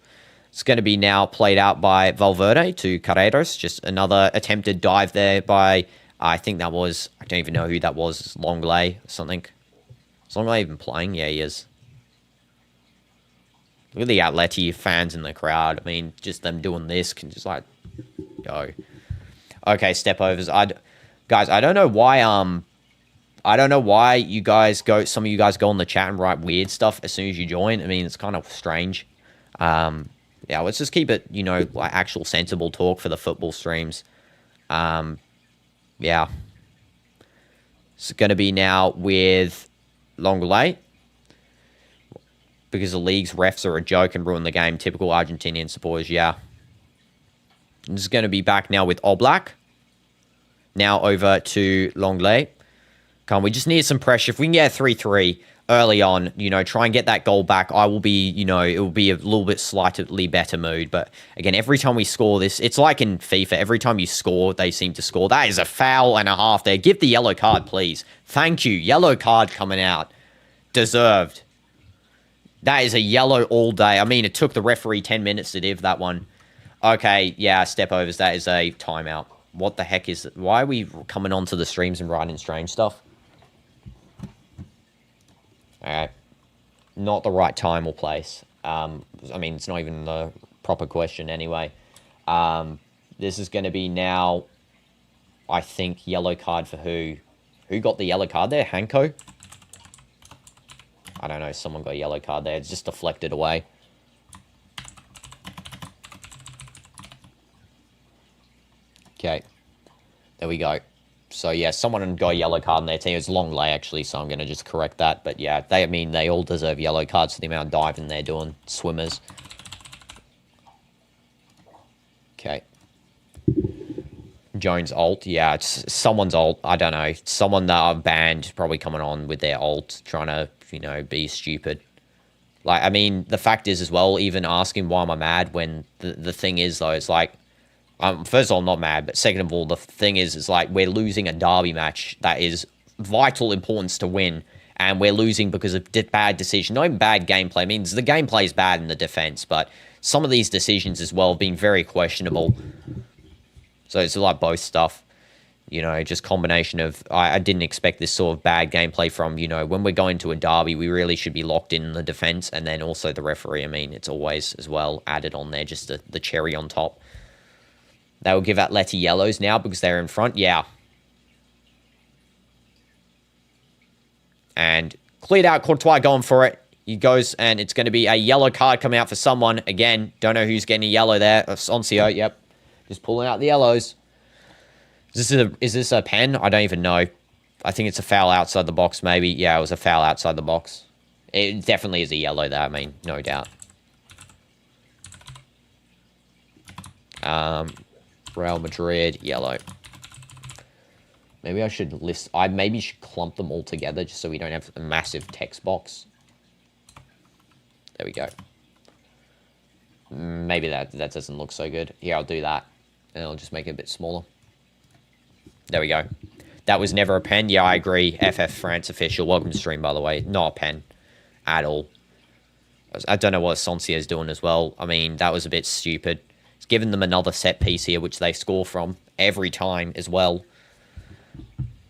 It's going to be now played out by Valverde to Carreras. Just another attempted dive there by, I think that was, I don't even know who that was, Longley or something. Is Longley even playing? Yeah, he is. Look at the Atleti fans in the crowd. I mean, just them doing this can just like go. Okay, step overs. Guys, I don't know why you guys go. Some of you guys go on the chat and write weird stuff as soon as you join. I mean, it's kind of strange. Yeah, let's just keep it, like actual sensible talk for the football streams. Yeah. It's going to be now with Longley. Because the league's refs are a joke and ruin the game. Typical Argentinian supporters, yeah. This is going to be back now with Oblak. Now over to Longley. Come on, we just need some pressure. If we can get a 3-3 early on, try and get that goal back, I will be, it will be a little bit slightly better mood. But again, every time we score this, it's like in FIFA. Every time you score, they seem to score. That is a foul and a half there. Give the yellow card, please. Thank you. Yellow card coming out. Deserved. That is a yellow all day. I mean, it took the referee 10 minutes to div that one. Okay, yeah, step overs. That is a timeout. What the heck is it? Why are we coming onto the streams and writing strange stuff? Alright. Not the right time or place. I mean, it's not even the proper question anyway. This is going to be now, I think, yellow card for who? Who got the yellow card there? Hanko? I don't know, someone got a yellow card there. It's just deflected away. Okay. There we go. So, yeah, someone got a yellow card in their team. It's Longley, actually, so I'm going to just correct that. But, yeah, they all deserve yellow cards for the amount of diving they're doing. Swimmers. Okay. Jones ult. Yeah, it's someone's ult. I don't know. Someone that I've banned probably coming on with their ult, trying to, be stupid. Like, I mean, the fact is as well, even asking why am I mad when the thing is, though, it's like, first of all, I'm not mad, but second of all, the thing is like, we're losing a derby match that is vital importance to win, and we're losing because of bad decision. Not even bad gameplay. I mean, the gameplay is bad in the defense, but some of these decisions as well have been very questionable. So it's like both stuff. Just combination of, I didn't expect this sort of bad gameplay from, when we're going to a derby, we really should be locked in the defense, and then also the referee. I mean, it's always as well added on there, just the cherry on top. They will give Atleti yellows now because they're in front. Yeah. And cleared out, Courtois going for it. He goes, and it's going to be a yellow card coming out for someone. Again, don't know who's getting a yellow there. Soncio, yep. Just pulling out the yellows. Is this a pen? I don't even know. I think it's a foul outside the box, maybe. Yeah, it was a foul outside the box. It definitely is a yellow there, I mean, no doubt. Real Madrid, yellow. Maybe I should list... I maybe should clump them all together just so we don't have a massive text box. There we go. Maybe that doesn't look so good. Here, I'll do that. And I'll just make it a bit smaller. There we go. That was never a pen. Yeah, I agree. FF France official. Welcome to stream, by the way. Not a pen. At all. I don't know what Sonsia is doing as well. I mean, that was a bit stupid. It's given them another set piece here, which they score from every time as well.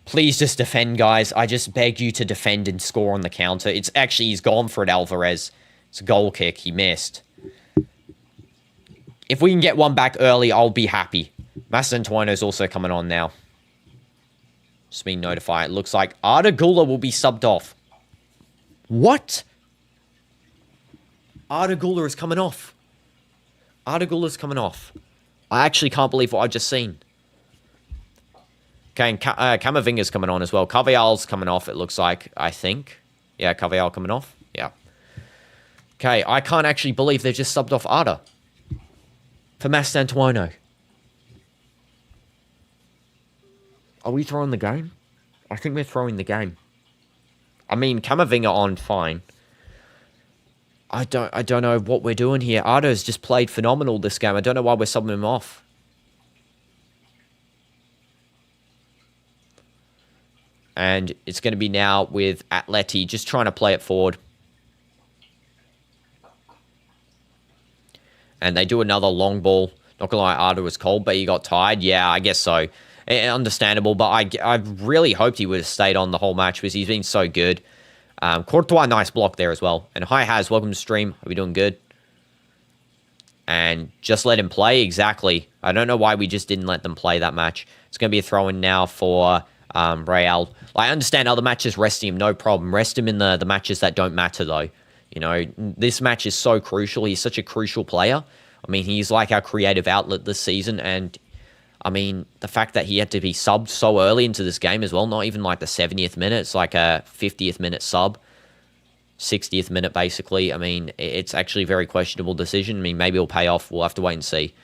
Please just defend, guys. I just beg you to defend and score on the counter. It's actually, he's gone for it, Alvarez. It's a goal kick. He missed. If we can get one back early, I'll be happy. Mastantuono's also coming on now. Just been notified. It looks like Arda Güler will be subbed off. What? Arda Güler is coming off. Arda Güler's coming off. I actually can't believe what I've just seen. Okay, and Camavinga's coming on as well. Carvalhal's coming off, it looks like, I think. Yeah, Carvalhal coming off. Yeah. Okay, I can't actually believe they've just subbed off Arda for Mastantuono. Are we throwing the game? I think we're throwing the game. I mean, Camavinga on, fine. I don't know what we're doing here. Arda's just played phenomenal this game. I don't know why we're subbing him off. And it's going to be now with Atleti just trying to play it forward. And they do another long ball. Not going to lie, Arda was cold, but he got tired. Yeah, I guess so. Understandable, but I really hoped he would have stayed on the whole match because he's been so good. Courtois, nice block there as well. And hi, Haz, welcome to stream. Hope you're doing good. And just let him play, exactly. I don't know why we just didn't let them play that match. It's going to be a throw-in now for Real. I understand other matches resting him, no problem. Rest him in the matches that don't matter, though. You know, this match is so crucial. He's such a crucial player. I mean, he's like our creative outlet this season. And, I mean, the fact that he had to be subbed so early into this game as well, not even like the 70th minute. It's like a 50th minute sub. 60th minute, basically. I mean, it's actually a very questionable decision. I mean, maybe it'll pay off. We'll have to wait and see.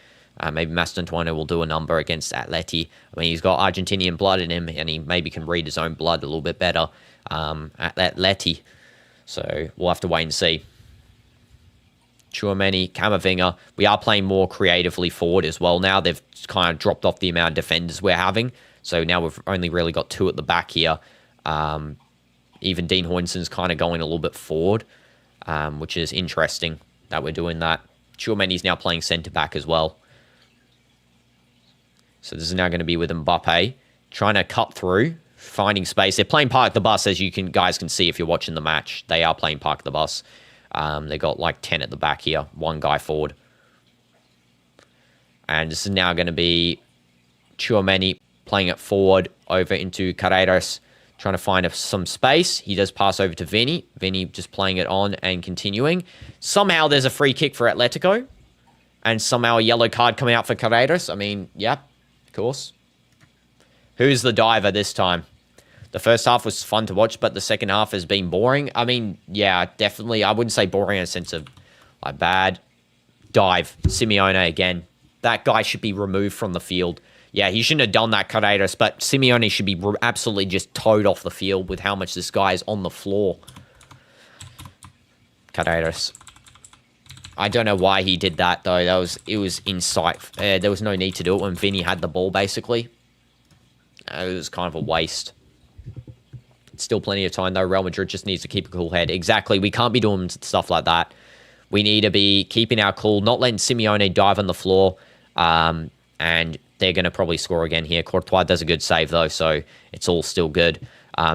Maybe Mastantuono will do a number against Atleti. I mean, he's got Argentinian blood in him, and he maybe can read his own blood a little bit better at Atleti. So we'll have to wait and see. Tchouaméni, Camavinga. We are playing more creatively forward as well now. They've kind of dropped off the amount of defenders we're having. So now we've only really got 2 at the back here. Even Dean Hoynson's kind of going a little bit forward, which is interesting that we're doing that. Tchouaméni's now playing centre-back as well. So this is now going to be with Mbappe, trying to cut through, finding space. They're playing Park the Bus, as you guys can see if you're watching the match. They are playing Park the Bus. They got like 10 at the back here, 1 guy forward. And this is now going to be Tchouaméni playing it forward over into Carreras, trying to find some space. He does pass over to Vinny. Vinny just playing it on and continuing. Somehow there's a free kick for Atletico. And somehow a yellow card coming out for Carreras. I mean, yeah, of course. Who's the diver this time? The first half was fun to watch, but the second half has been boring. I mean, yeah, definitely. I wouldn't say boring in a sense of like bad. Dive. Simeone again. That guy should be removed from the field. Yeah, he shouldn't have done that, Carreras, but Simeone should be absolutely just towed off the field with how much this guy is on the floor. Carreras. I don't know why he did that, though. It was insight. There was no need to do it when Vinny had the ball, basically. It was kind of a waste. Still plenty of time, though. Real Madrid just needs to keep a cool head. Exactly. We can't be doing stuff like that. We need to be keeping our cool, not letting Simeone dive on the floor. And they're going to probably score again here. Courtois does a good save, though, so it's all still good.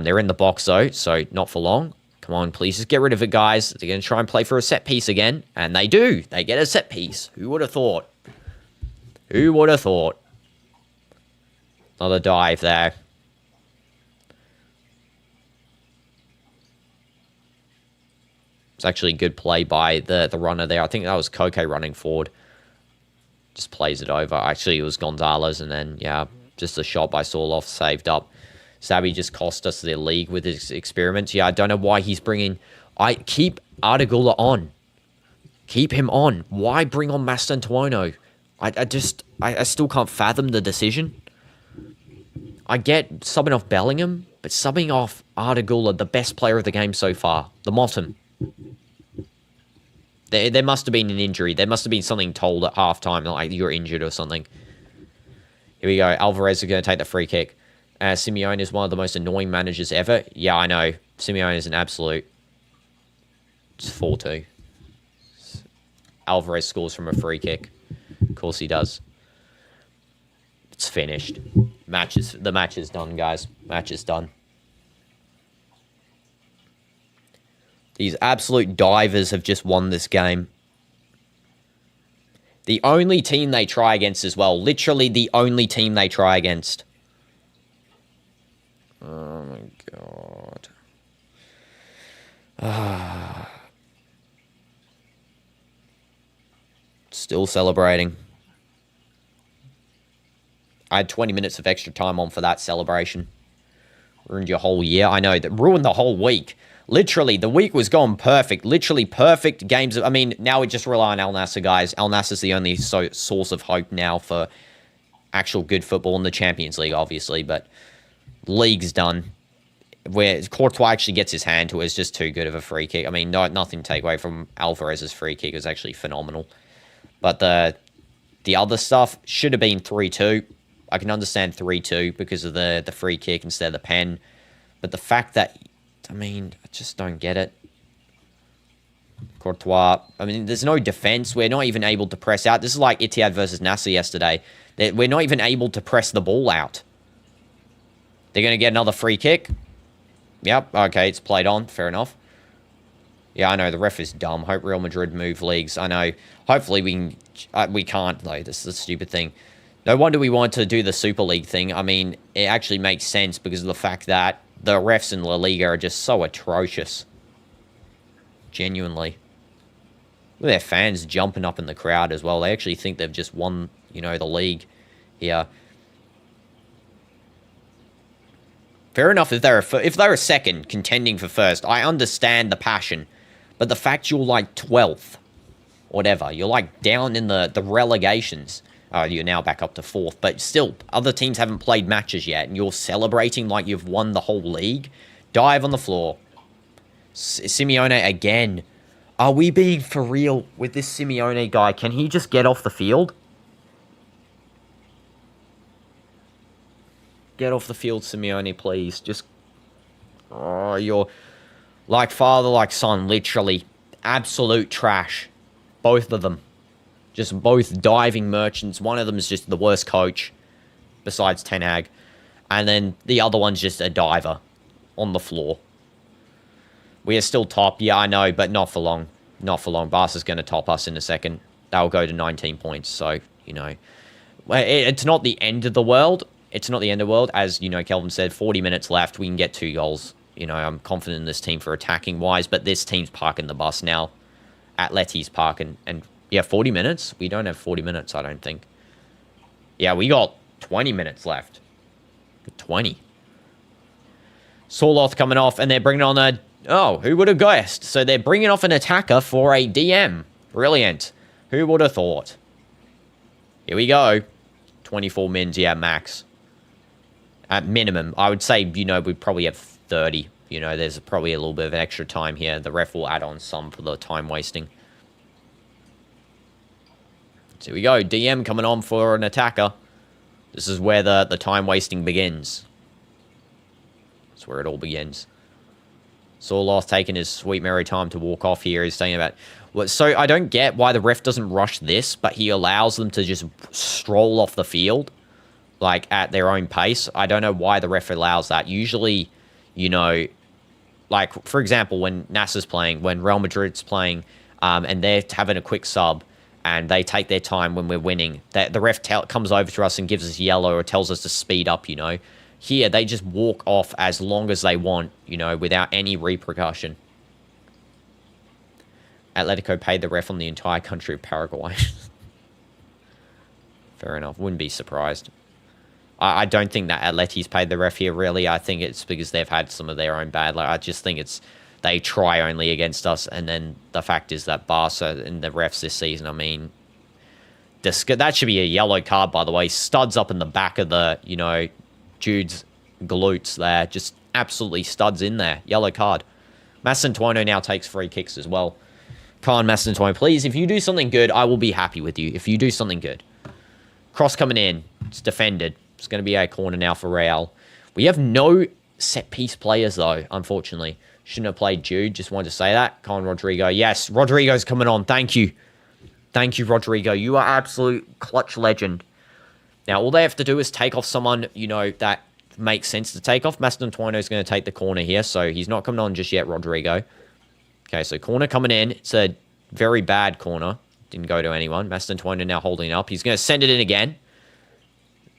They're in the box, though, so not for long. Come on, please just get rid of it, guys. They're going to try and play for a set piece again, and they do. They get a set piece. Who would have thought? Who would have thought? Another dive there. It's actually a good play by the runner there. I think that was Koke running forward. Just plays it over. Actually, it was Gonzalez, and then, yeah, just a shot by Sorloth saved up. Xabi just cost us the league with his experiments. Yeah, I don't know why he's bringing... keep Artigula on. Keep him on. Why bring on Mastantuono? I still can't fathom the decision. I get subbing off Bellingham, but subbing off Artigula, the best player of the game so far. The Motum. There must have been an injury. There must have been something told at halftime, like you're injured or something. Here we go. Alvarez is going to take the free kick. Simeone is one of the most annoying managers ever. Yeah, I know. Simeone is an absolute. It's 4-2. Alvarez scores from a free kick. Of course he does. It's finished. The match is done, guys. Match is done. These absolute divers have just won this game. The only team they try against as well. Literally the only team they try against. Oh my god. Still celebrating. I had 20 minutes of extra time on for that celebration. Ruined your whole year. I know, that ruined the whole week. Literally, the week was going perfect. Literally perfect games. I mean, now we just rely on Al Nassr, guys. Al Nassr's the only source of hope now for actual good football in the Champions League, obviously. But league's done. Where Courtois actually gets his hand to it is just too good of a free kick. I mean, nothing to take away from Alvarez's free kick. It was actually phenomenal. But the other stuff should have been 3-2. I can understand 3-2 because of the free kick instead of the pen. But the fact that, I mean, I just don't get it. Courtois, I mean, there's no defense. We're not even able to press out. This is like Etihad versus Nassr yesterday. We're not even able to press the ball out. They're going to get another free kick. Yep, okay, it's played on. Fair enough. Yeah, I know, the ref is dumb. Hope Real Madrid move leagues. I know. Hopefully we can't, though. This is a stupid thing. No wonder we wanted to do the Super League thing. I mean, it actually makes sense because of the fact that the refs in La Liga are just so atrocious. Genuinely. Look at their fans jumping up in the crowd as well. They actually think they've just won, you know, the league here. Fair enough if they're a second, contending for first. I understand the passion. But the fact you're like 12th, whatever, you're like down in the relegations. You're now back up to 4th. But still, other teams haven't played matches yet. And you're celebrating like you've won the whole league. Dive on the floor. Simeone again. Are we being for real with this Simeone guy? Can he just get off the field? Get off the field, Simeone, please. Just... Oh, you're... Like father, like son, literally. Absolute trash. Both of them. Just both diving merchants. One of them is just the worst coach. Besides Ten Hag. And then the other one's just a diver. On the floor. We are still top. Yeah, I know, but not for long. Not for long. Barca's going to top us in a second. They'll go to 19 points. So, you know. It's not the end of the world. It's not the end of the world. As, you know, Kelvin said, 40 minutes left. We can get 2 goals. You know, I'm confident in this team for attacking-wise. But this team's parking the bus now. Atleti's parking. And, yeah, 40 minutes? We don't have 40 minutes, I don't think. Yeah, we got 20 minutes left. 20. Sorloth coming off. And they're bringing on a... Oh, who would have guessed? So they're bringing off an attacker for a DM. Brilliant. Who would have thought? Here we go. 24 mins, yeah, max. At minimum. I would say, you know, we'd probably have 30. You know, there's probably a little bit of extra time here. The ref will add on some for the time wasting. So here we go. DM coming on for an attacker. This is where the time wasting begins. That's where it all begins. Sorloth taking his sweet merry time to walk off here. He's saying about... So I don't get why the ref doesn't rush this, but he allows them to just stroll off the field, like, at their own pace. I don't know why the ref allows that. Usually, you know, like, for example, when Nassr's playing, when Real Madrid's playing, and they're having a quick sub, and they take their time when we're winning, the ref comes over to us and gives us yellow or tells us to speed up, you know. Here, they just walk off as long as they want, you know, without any repercussion. Atletico paid the ref on the entire country of Paraguay. Fair enough. Wouldn't be surprised. I don't think that Atleti's paid the ref here, really. I think it's because they've had some of their own bad luck. I just think it's... They try only against us, and then the fact is that Barca and the refs this season, I mean... That should be a yellow card, by the way. Studs up in the back of the, you know, Jude's glutes there. Just absolutely studs in there. Yellow card. Mastantuono now takes free kicks as well. Khan Mastantuono, please, if you do something good, I will be happy with you. If you do something good. Cross coming in. It's defended. It's going to be a corner now for Real. We have no set-piece players, though, unfortunately. Shouldn't have played Jude. Just wanted to say that. Con Rodrigo. Yes, Rodrigo's coming on. Thank you. Thank you, Rodrigo. You are absolute clutch legend. Now, all they have to do is take off someone, you know, that makes sense to take off. Mastantuono's going to take the corner here, so he's not coming on just yet, Rodrigo. Okay, so corner coming in. It's a very bad corner. Didn't go to anyone. Mastantuono now holding it up. He's going to send it in again.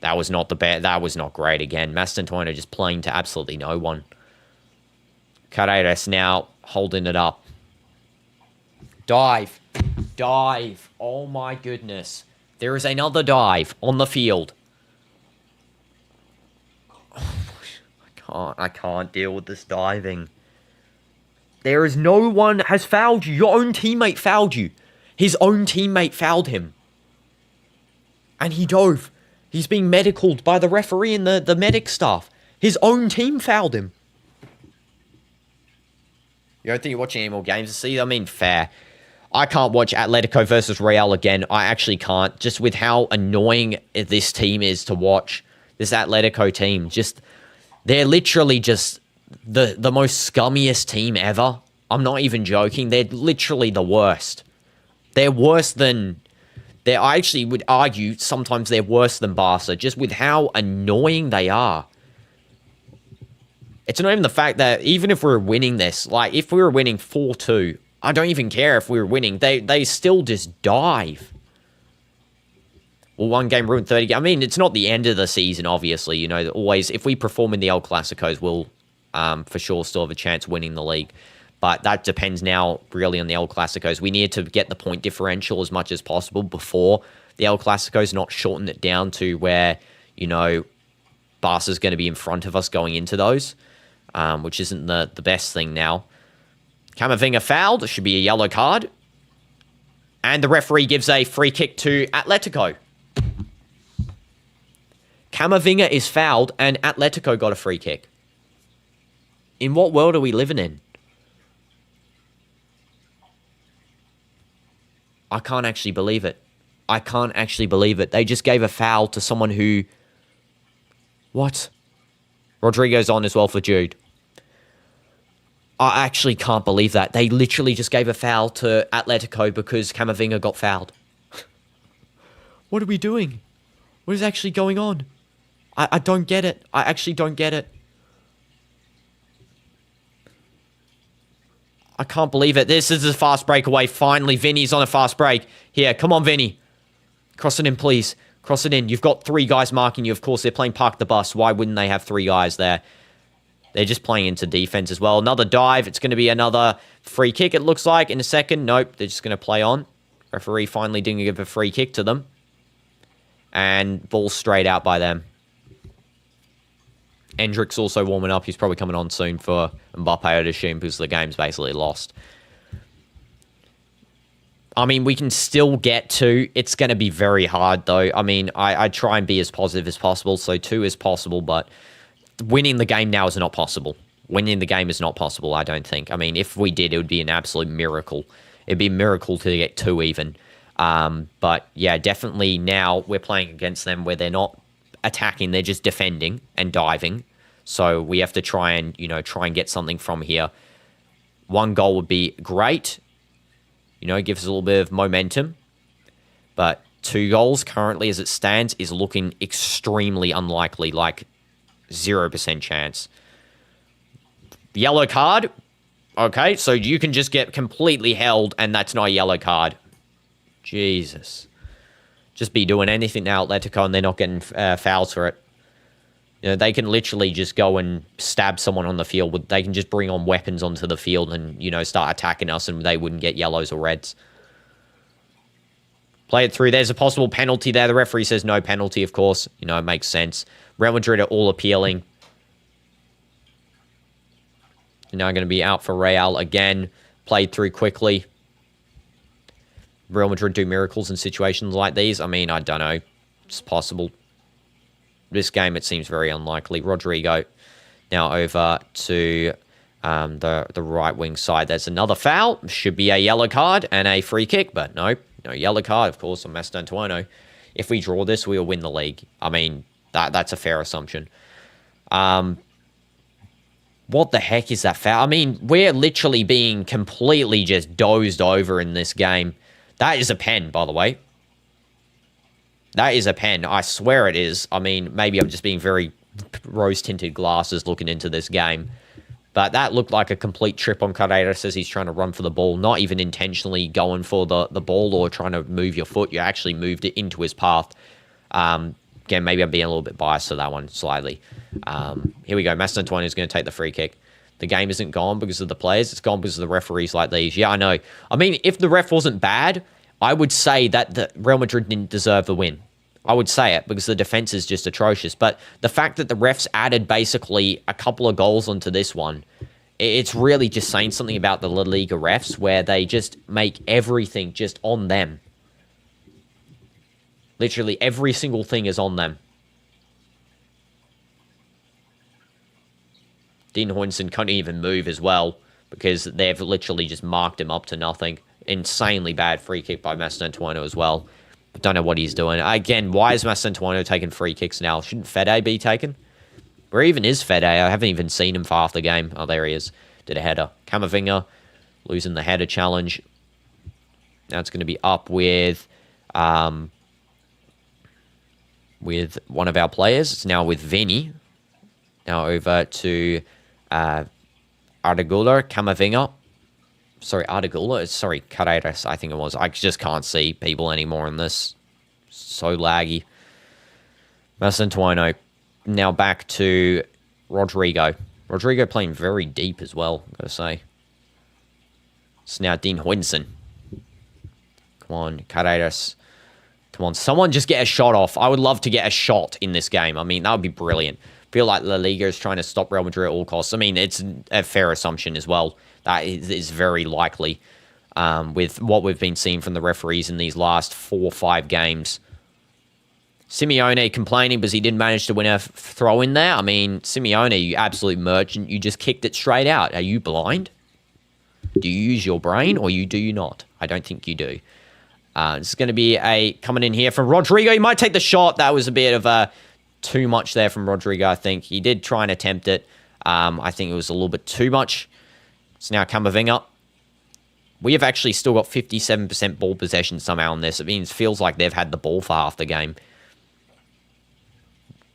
That was not the bad. That was not great again. Mastantuono just playing to absolutely no one. Carreras now holding it up. Dive. Dive. Oh my goodness. There is another dive on the field. can't deal with this diving. There is no one has fouled you. Your own teammate fouled you. His own teammate fouled him. And he dove. He's being medicaled by the referee and the medic staff. His own team fouled him. You don't think you're watching any more games to see? I mean, fair. I can't watch Atletico versus Real again. I actually can't. Just with how annoying this team is to watch. This Atletico team. They're literally just the most scummiest team ever. I'm not even joking. They're literally the worst. They're worse than... I actually would argue sometimes they're worse than Barca, just with how annoying they are. It's not even the fact that even if we were winning this, like if we were winning 4-2, I don't even care if we were winning. They still just dive. Well, one game ruined 30 games. I mean, it's not the end of the season, obviously. You know, always, if we perform in the El Clasicos, we'll for sure still have a chance winning the league. But that depends now really on the El Clasicos. We need to get the point differential as much as possible before the El Clasicos, not shorten it down to where, you know, Barca's going to be in front of us going into those, which isn't the best thing now. Camavinga fouled. It should be a yellow card. And the referee gives a free kick to Atletico. Camavinga is fouled and Atletico got a free kick. In what world are we living in? I can't actually believe it. I can't actually believe it. They just gave a foul to someone who... What? Rodrigo's on as well for Jude. I actually can't believe that. They literally just gave a foul to Atletico because Camavinga got fouled. What are we doing? What is actually going on? I don't get it. I actually don't get it. I can't believe it. This is a fast breakaway. Finally, Vinny's on a fast break. Here, come on, Vinny. Cross it in, please. Cross it in. You've got 3 guys marking you. Of course, they're playing park the bus. Why wouldn't they have 3 guys there? They're just playing into defense as well. Another dive. It's going to be another free kick, it looks like, in a second. Nope, they're just going to play on. Referee finally didn't give a free kick to them. And ball straight out by them. Endrick's also warming up. He's probably coming on soon for Mbappe, I'd assume, because the game's basically lost. I mean, we can still get 2. It's going to be very hard, though. I mean, I try and be as positive as possible, so 2 is possible, but winning the game now is not possible. Winning the game is not possible, I don't think. I mean, if we did, it would be an absolute miracle. It'd be a miracle to get 2 even. But, yeah, definitely now we're playing against them where they're not attacking, they're just defending and diving. So we have to try and get something from here. 1 goal would be great. You know, gives us a little bit of momentum. But 2 goals currently as it stands is looking extremely unlikely, like 0% chance. Yellow card. Okay, so you can just get completely held and that's not a yellow card. Jesus. Just be doing anything now, Atletico, and they're not getting fouls for it. You know, they can literally just go and stab someone on the field. They can just bring on weapons onto the field and, you know, start attacking us and they wouldn't get yellows or reds. Play it through. There's a possible penalty there. The referee says no penalty, of course. You know, it makes sense. Real Madrid are all appealing. Now going to be out for Real again. Played through quickly. Real Madrid do miracles in situations like these. I mean, I don't know. It's possible. This game, it seems very unlikely. Rodrigo now over to the right wing side. There's another foul. Should be a yellow card and a free kick, but no yellow card, of course, on Mastantuono. If we draw this, we'll win the league. I mean, that's a fair assumption. What the heck is that foul? I mean, we're literally being completely just dozed over in this game. That is a pen, by the way. That is a pen. I swear it is. I mean, maybe I'm just being very rose-tinted glasses looking into this game. But that looked like a complete trip on Carreras as he's trying to run for the ball. Not even intentionally going for the ball or trying to move your foot. You actually moved it into his path. Again, maybe I'm being a little bit biased to that one slightly. Here we go. Mastantuono is going to take the free kick. The game isn't gone because of the players. It's gone because of the referees like these. Yeah, I know. I mean, if the ref wasn't bad, I would say that the Real Madrid didn't deserve the win. I would say it because the defense is just atrocious. But the fact that the refs added basically a couple of goals onto this one, it's really just saying something about the La Liga refs where they just make everything just on them. Literally every single thing is on them. DinoDoomz couldn't even move as well because they've literally just marked him up to nothing. Insanely bad free kick by Mastantuono as well. Don't know what he's doing. Again, why is Mastantuono taking free kicks now? Shouldn't Fede be taken? Where even is Fede? I haven't even seen him for half the game. Oh, there he is. Did a header. Camavinga losing the header challenge. Now it's going to be up with one of our players. It's now with Vinny. Now over to Ardagula, Camavinga. Sorry, Ardagula. Sorry, Carreras, I think it was. I just can't see people anymore in this. So laggy. Mastantuono. Now back to Rodrigo. Rodrigo playing very deep as well, I've got to say. It's now DinoDoomz. Come on, Carreras. Come on, someone just get a shot off. I would love to get a shot in this game. I mean, that would be brilliant. I feel like La Liga is trying to stop Real Madrid at all costs. I mean, it's a fair assumption as well. That is very likely with what we've been seeing from the referees in these last 4 or 5 games. Simeone complaining because he didn't manage to win a throw in there. I mean, Simeone, you absolute merchant. You just kicked it straight out. Are you blind? Do you use your brain or do you not? I don't think you do. This is going to be coming in here from Rodrigo. He might take the shot. That was a bit of too much there from Rodrigo, I think. He did try and attempt it. I think it was a little bit too much. It's now Camavinga. We have actually still got 57% ball possession somehow on this. It means feels like they've had the ball for half the game.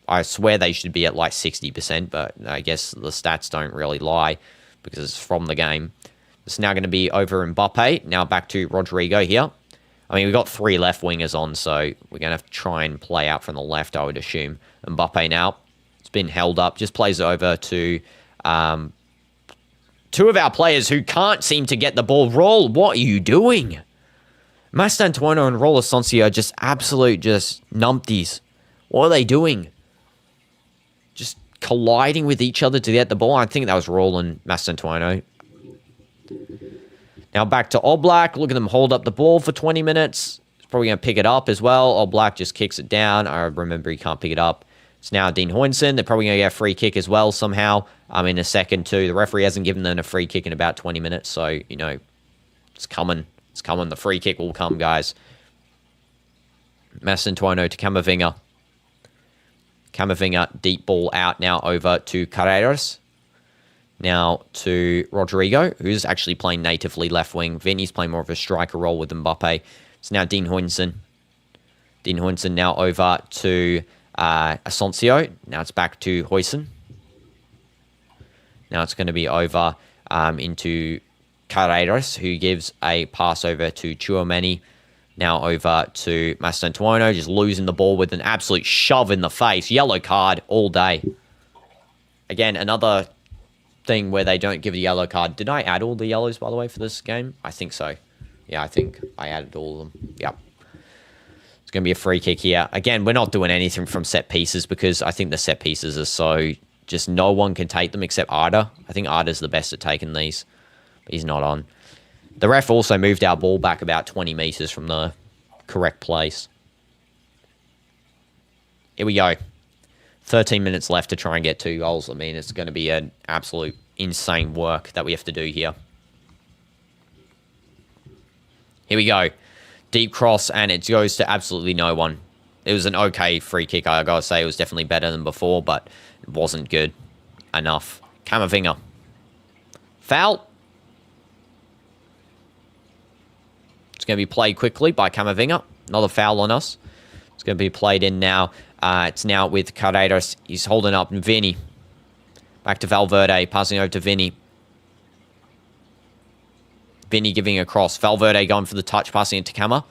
I swear they should be at like 60%, but I guess the stats don't really lie because it's from the game. It's now going to be over Mbappe. Now back to Rodrigo here. I mean, we've got 3 left wingers on, so we're going to have to try and play out from the left, I would assume. Mbappe now. It's been held up. Just plays over to 2 of our players who can't seem to get the ball. Roll, what are you doing? Mastantuono and Raul Asensio are just absolute numpties. What are they doing? Just colliding with each other to get the ball. I think that was Raul and Mastantuono. Now back to Oblak. Look at them hold up the ball for 20 minutes. He's probably going to pick it up as well. Oblak just kicks it down. I remember he can't pick it up. It's now DinoDoomz. They're probably going to get a free kick as well somehow. In a second too. The referee hasn't given them a free kick in about 20 minutes. So, you know, it's coming. It's coming. The free kick will come, guys. Mastantuono to Camavinga. Camavinga, deep ball out now over to Carreras. Now to Rodrigo, who's actually playing natively left wing. Vinny's playing more of a striker role with Mbappe. It's now DinoDoomz. DinoDoomz now over to Asensio. Now it's back to Huijsen. Now it's going to be over into Carreras, who gives a pass over to Tchouaméni. Now over to Mastantuono, just losing the ball with an absolute shove in the face. Yellow card all day. Again, another thing where they don't give a yellow card. Did I add all the yellows, by the way, for this game? I think so. Yeah, I think I added all of them. Yep. It's going to be a free kick here. Again, we're not doing anything from set pieces because I think the set pieces are so... just no one can take them except Arda. I think Arda's the best at taking these. But he's not on. The ref also moved our ball back about 20 meters from the correct place. Here we go. 13 minutes left to try and get 2 goals. I mean, it's going to be an absolute insane work that we have to do here. Here we go. Deep cross, and it goes to absolutely no one. It was an okay free kick, I gotta say. It was definitely better than before, but it wasn't good enough. Camavinga. Foul. It's going to be played quickly by Camavinga. Another foul on us. It's going to be played in now. It's now with Carreras. He's holding up Vinny. Back to Valverde. Passing over to Vinny. Vinny giving a cross. Valverde going for the touch. Passing it to Cama.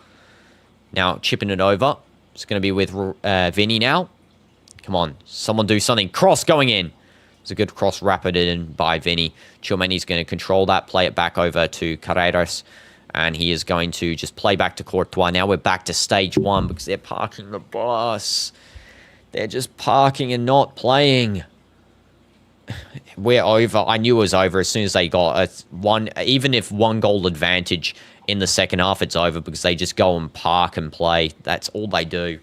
Now chipping it over. It's going to be with Vinny now. Come on. Someone do something. Cross going in. It's a good cross wrapped in by Vinny. Tchouaméni's going to control that. Play it back over to Carreras. And he is going to just play back to Courtois. Now we're back to stage 1 because they're parking the bus. They're just parking and not playing. We're over. I knew it was over as soon as they got even if 1 goal advantage in the second half, it's over because they just go and park and play. That's all they do.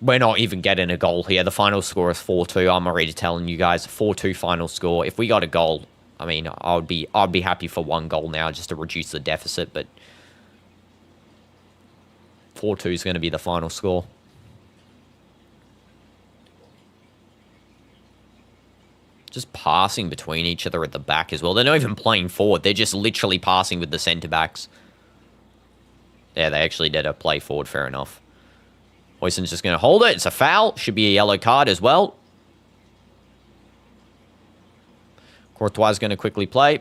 We're not even getting a goal here. The final score is 4-2. I'm already telling you guys, 4-2 final score. If we got a goal, I mean, I'd be happy for 1 goal now just to reduce the deficit, but 4-2 is going to be the final score. Just passing between each other at the back as well. They're not even playing forward. They're just literally passing with the centre-backs. Yeah, they actually did a play forward. Fair enough. Hoyson's just going to hold it. It's a foul. Should be a yellow card as well. Courtois is going to quickly play.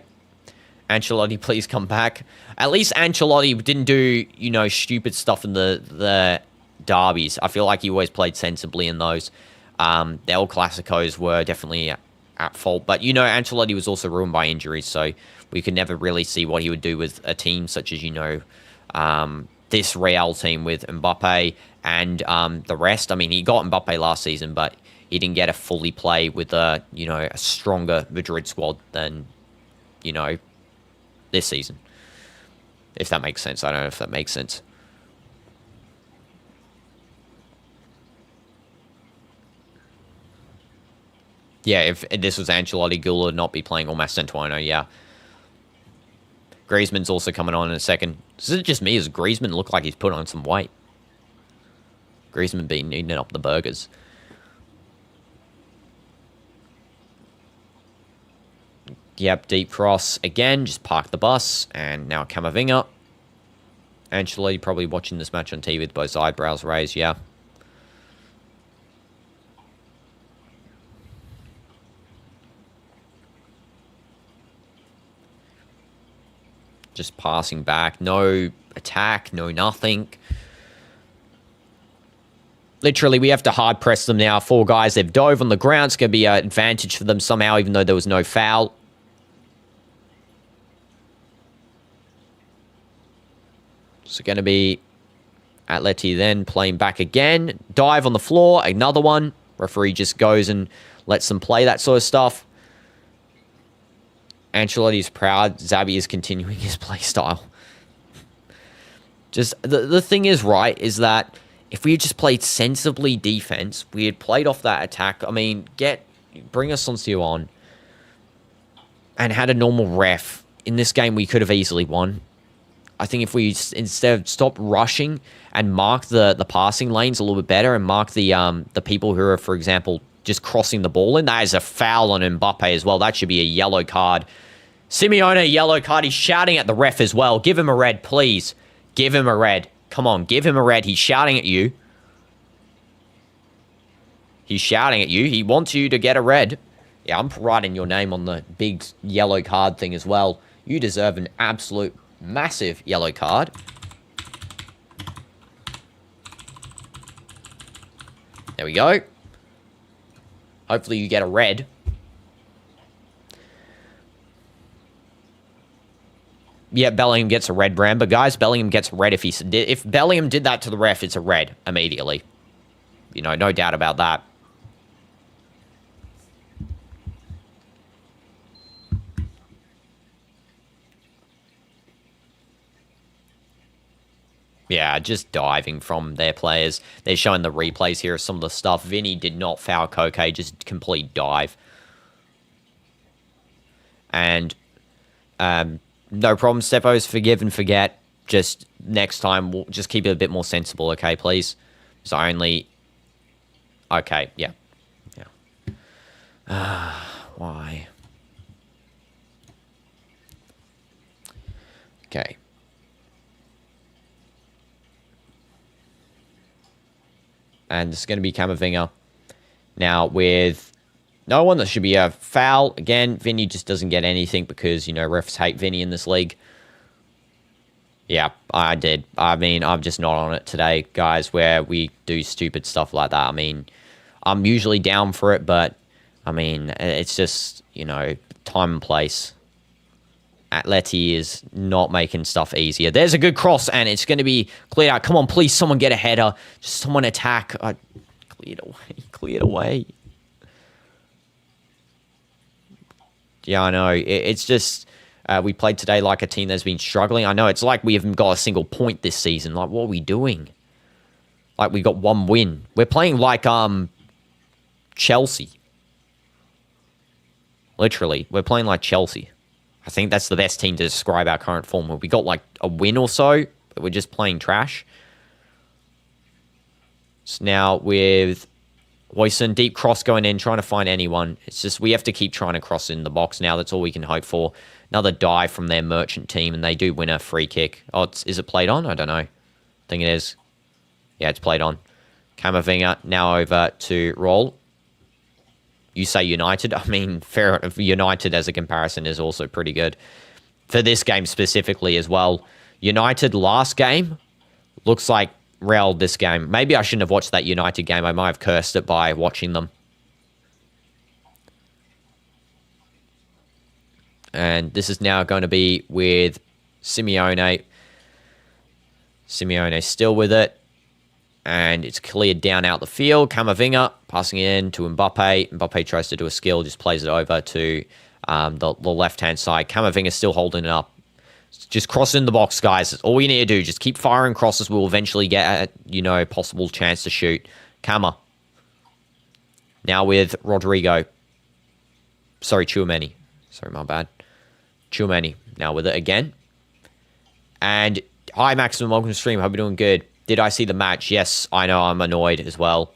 Ancelotti, please come back. At least Ancelotti didn't do, you know, stupid stuff in the derbies. I feel like he always played sensibly in those. The El Clasicos were definitely at fault. But, you know, Ancelotti was also ruined by injuries, so we could never really see what he would do with a team such as, you know, this Real team with Mbappe and the rest. I mean, he got Mbappe last season, but he didn't get a fully play with a, you know, a stronger Madrid squad than, you know, this season. If that makes sense. I don't know if that makes sense. Yeah, if this was Ancelotti, Gula would not be playing, or Mastantuono, yeah. Griezmann's also coming on in a second. Is it just me? Does Griezmann look like he's put on some weight? Griezmann been eating up the burgers. Yep, deep cross again. Just park the bus. And now Camavinga. Ancelotti probably watching this match on TV with both eyebrows raised, yeah. Just passing back. No attack, no nothing. Literally, we have to hard press them now. 4 guys, they've dove on the ground. It's going to be an advantage for them somehow, even though there was no foul. So going to be Atleti then playing back again. Dive on the floor, another one. Referee just goes and lets them play that sort of stuff. Ancelotti's proud. Xabi is continuing his play style. Just, the thing is, right, is that if we had just played sensibly defense, we had played off that attack. I mean, bring Asensio on and had a normal ref. In this game, we could have easily won. I think if we instead of stop rushing and mark the passing lanes a little bit better and mark the people who are, for example, just crossing the ball in, that is a foul on Mbappe as well. That should be a yellow card. Simeone, yellow card. He's shouting at the ref as well. Give him a red, please. Give him a red. Come on, give him a red. He's shouting at you. He's shouting at you. He wants you to get a red. Yeah, I'm writing your name on the big yellow card thing as well. You deserve an absolute massive yellow card. There we go. Hopefully you get a red. Yeah, Bellingham gets a red brand, but guys, Bellingham gets a red if Bellingham did that to the ref, it's a red immediately. You know, no doubt about that. Yeah, just diving from their players. They're showing the replays here of some of the stuff. Vinny did not foul Koke, just complete dive. And no problem, Stepos. Forgive and forget. Just next time, we'll just keep it a bit more sensible, okay, please? So only... Okay, yeah. Yeah. Why? Okay. And this is going to be Camavinga. Now, with no one, that should be a foul. Again, Vinny just doesn't get anything because, you know, refs hate Vinny in this league. Yeah, I did. I mean, I'm just not on it today, guys, where we do stupid stuff like that. I mean, I'm usually down for it, but, I mean, it's just, you know, time and place. Atleti is not making stuff easier. There's a good cross, and it's going to be cleared out. Come on, please, someone get a header. Just someone attack. Cleared away. Cleared away. Yeah, I know. It's just... we played today like a team that's been struggling. I know, it's like we haven't got a single point this season. Like, what are we doing? Like, we got one win. We're playing like, Chelsea. Literally, we're playing like Chelsea. I think that's the best team to describe our current form. We got like a win or so, but we're just playing trash. So now with Hoyson, deep cross going in, trying to find anyone. It's just we have to keep trying to cross in the box now. That's all we can hope for. Another dive from their merchant team, and they do win a free kick. Oh, is it played on? I don't know. I think it is. Yeah, it's played on. Camavinga now over to Roll. You say United. I mean, fair enough. United as a comparison is also pretty good. For this game specifically as well. United last game looks like Real this game. Maybe I shouldn't have watched that United game. I might have cursed it by watching them. And this is now going to be with Simeone. Simeone still with it. And it's cleared down out the field. Camavinga passing it in to Mbappe. Mbappe tries to do a skill, just plays it over to the left-hand side. Camavinga still holding it up. Just cross in the box, guys. That's all you need to do. Just keep firing crosses. We'll eventually get a, possible chance to shoot. Cama. Now with Rodrigo. Sorry, Tchouaméni. Sorry, my bad. Tchouaméni. Now with it again. And hi, Maximum. Welcome to the stream. Hope you're doing good. Did I see the match? Yes, I know. I'm annoyed as well.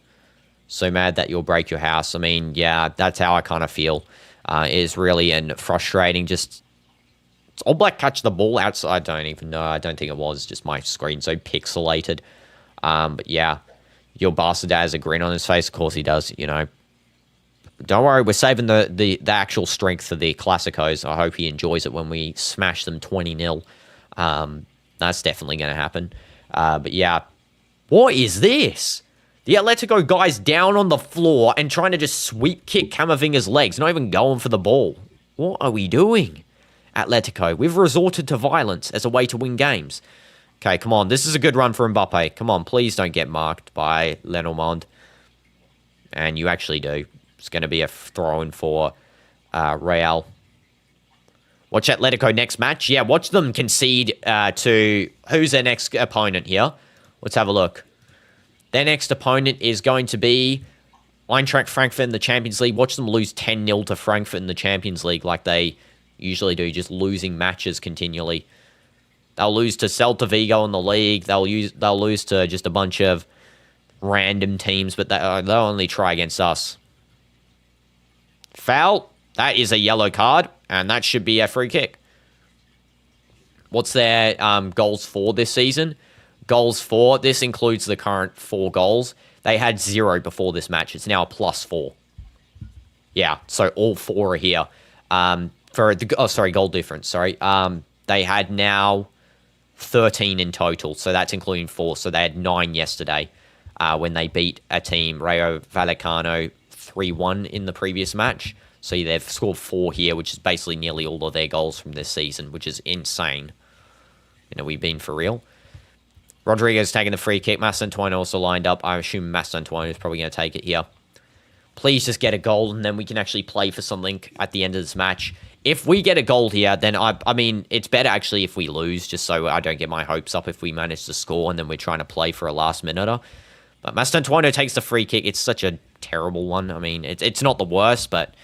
So mad that you'll break your house. I mean, yeah, that's how I kind of feel. It is really frustrating. Just All Black catch the ball outside. I don't even know. I don't think it was. Just my screen so pixelated. But yeah, your bastard has a grin on his face. Of course he does. Don't worry. We're saving the actual strength for the Clásicos. I hope he enjoys it when we smash them 20-0. That's definitely going to happen. But yeah, what is this? The Atletico guy's down on the floor and trying to just sweep kick Camavinga's legs, not even going for the ball. What are we doing? Atletico, we've resorted to violence as a way to win games. Okay, come on. This is a good run for Mbappe. Come on, please don't get marked by Lenormand. And you actually do. It's going to be a throw-in for Real. Watch Atletico next match. Yeah, watch them concede to... Who's their next opponent here? Let's have a look. Their next opponent is going to be Eintracht Frankfurt in the Champions League. Watch them lose 10-0 to Frankfurt in the Champions League like they usually do, just losing matches continually. They'll lose to Celta Vigo in the league. They'll lose to just a bunch of random teams, but they'll only try against us. Foul. That is a yellow card, and that should be a free kick. What's their goals for this season? Goals for, this includes the current 4 goals. They had 0 before this match. It's now a +4. Yeah, so all 4 are here. Goal difference, sorry. They had now 13 in total, so that's including 4. So they had 9 yesterday when they beat a team, Rayo Vallecano, 3-1 in the previous match. So they've scored 4 here, which is basically nearly all of their goals from this season, which is insane. We've been for real. Rodrigo's taking the free kick. Mastantuono also lined up. I assume Mastantuono is probably going to take it here. Please just get a goal, and then we can actually play for something at the end of this match. If we get a goal here, then I mean, it's better actually if we lose, just so I don't get my hopes up if we manage to score, and then we're trying to play for a last minute. But Mastantuono takes the free kick. It's such a terrible one. I mean, it's not the worst, but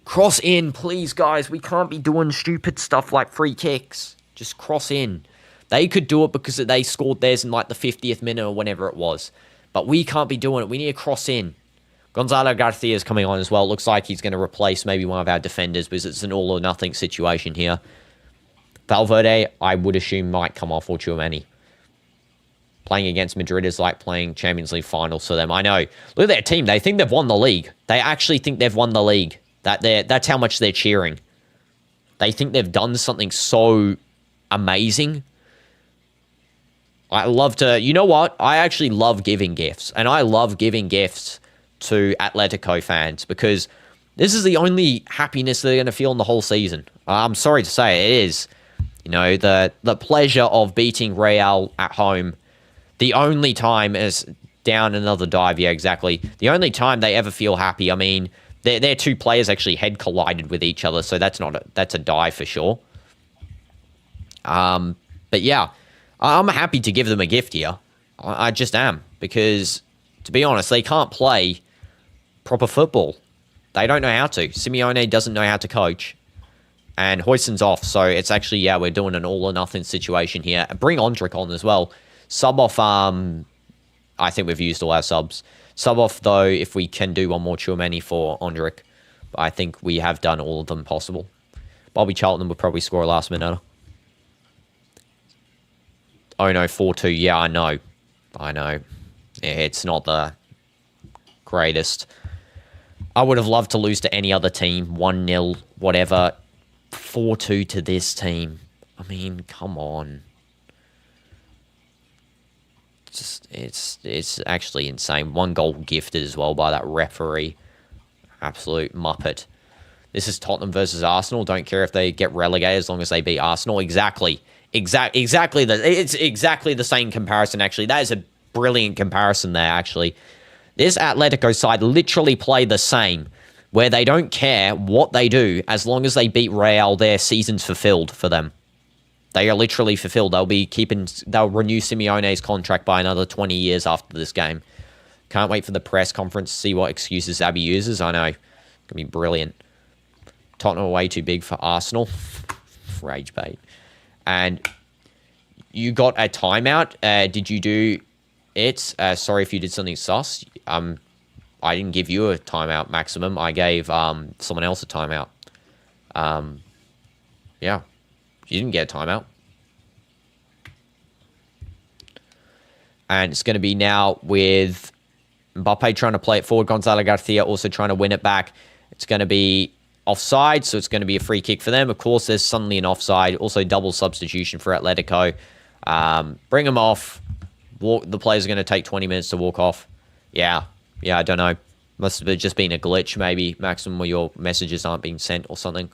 cross in, please, guys. We can't be doing stupid stuff like free kicks. Just cross in. They could do it because they scored theirs in like the 50th minute or whenever it was. But we can't be doing it. We need to cross in. Gonzalo Garcia is coming on as well. Looks like he's going to replace maybe one of our defenders because it's an all-or-nothing situation here. Valverde, I would assume, might come off, or Tchouaméni. Playing against Madrid is like playing Champions League finals for them. I know. Look at their team. They think they've won the league. They actually think they've won the league. That's how much they're cheering. They think they've done something so amazing. I love to... You know what? I actually love giving gifts. And I love giving gifts to Atletico fans because This is the only happiness they're going to feel in the whole season. I'm sorry to say it is. You know, the pleasure of beating Real at home. The only time is down another dive. Yeah, exactly. The only time they ever feel happy. I mean, their two players actually head collided with each other, so that's a dive for sure. But yeah, I'm happy to give them a gift here. I just am, because to be honest, they can't play proper football. They don't know how to. Simeone doesn't know how to coach. And Huijsen's off, so it's actually, yeah, we're doing an all-or-nothing situation here. Bring Ondřich on as well. Sub off, I think we've used all our subs. Sub off, though, if we can do one more Tchouaméni for Ondřich. But I think we have done all of them possible. Bobby Charlton would probably score a last minute. Oh, no, 4-2. Yeah, I know. Yeah, it's not the greatest. I would have loved to lose to any other team. 1-0, whatever. 4-2 to this team. I mean, come on. It's actually insane. 1 goal gifted as well by that referee. Absolute muppet. This is Tottenham versus Arsenal. Don't care if they get relegated as long as they beat Arsenal. Exactly. It's exactly the same comparison, actually. That is a brilliant comparison there, actually. This Atletico side literally play the same, where they don't care what they do as long as they beat Real. Their season's fulfilled for them. They are literally fulfilled. They'll renew Simeone's contract by another 20 years after this game. Can't wait for the press conference to see what excuses Zabby uses. I know. It's going to be brilliant. Tottenham are way too big for Arsenal. Rage bait. And you got a timeout. Did you do it? Sorry if you did something sus. I didn't give you a timeout maximum. I gave someone else a timeout. Yeah. You didn't get a timeout. And it's going to be now with Mbappe trying to play it forward. Gonzalo Garcia also trying to win it back. It's going to be offside, so it's going to be a free kick for them. Of course, there's suddenly an offside. Also, double substitution for Atletico. Bring them off. The players are going to take 20 minutes to walk off. Yeah, I don't know. Must have just been a glitch, maybe, Maximum, where your messages aren't being sent or something.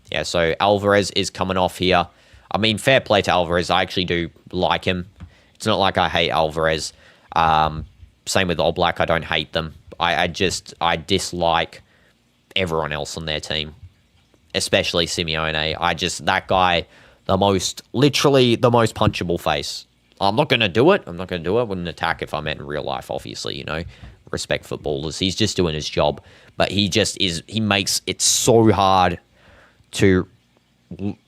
Yeah, so Alvarez is coming off here. I mean, fair play to Alvarez. I actually do like him. It's not like I hate Alvarez. Same with Oblak. I don't hate them. I dislike everyone else on their team, especially Simeone. That guy, literally the most punchable face. I'm not going to do it. I wouldn't attack if I met in real life, obviously, respect footballers. He's just doing his job. But he makes it so hard to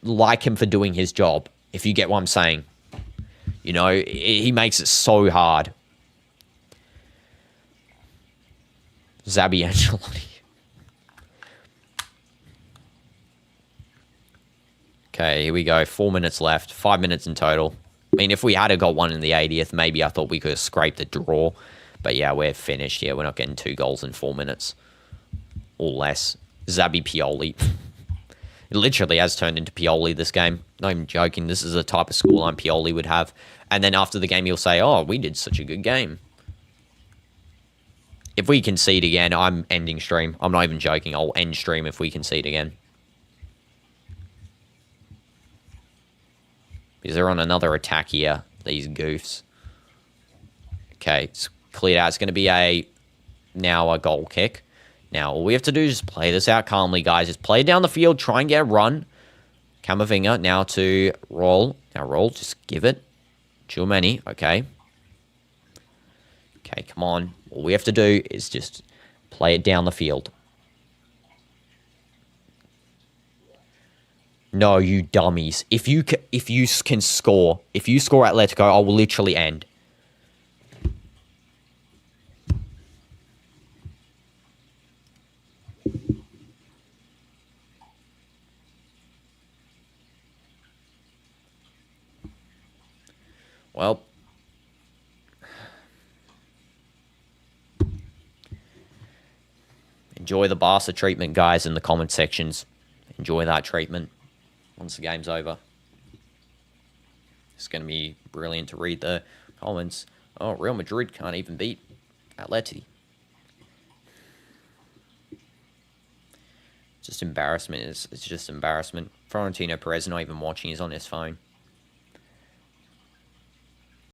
like him for doing his job, if you get what I'm saying. He makes it so hard. Zabby Ancelotti. Okay, here we go. 4 minutes left. 5 minutes in total. I mean, if we had got one in the 80th, maybe I thought we could have scraped a draw. But yeah, we're finished here. We're not getting 2 goals in 4 minutes. Or less. Zabby Pioli. It literally has turned into Pioli, this game. Not even joking. This is the type of scoreline Pioli would have. And then after the game, he'll say, oh, we did such a good game. If we concede again, I'm ending stream. I'm not even joking. I'll end stream if we concede again. Because they're on another attack here, these goofs. Okay, it's cleared out. It's going to be now a goal kick. Now, all we have to do is just play this out calmly, guys. Just play down the field, try and get a run. Camavinga now to roll. Now roll, just give it. Tchouaméni, okay. Okay, come on. All we have to do is just play it down the field. No, you dummies. If you can score, if you score Atletico, I will literally end. Well, enjoy the Barca treatment, guys, in the comment sections. Enjoy that treatment once the game's over. It's going to be brilliant to read the comments. Oh, Real Madrid can't even beat Atleti. Just embarrassment. It's just embarrassment. Florentino Perez not even watching. He's on his phone.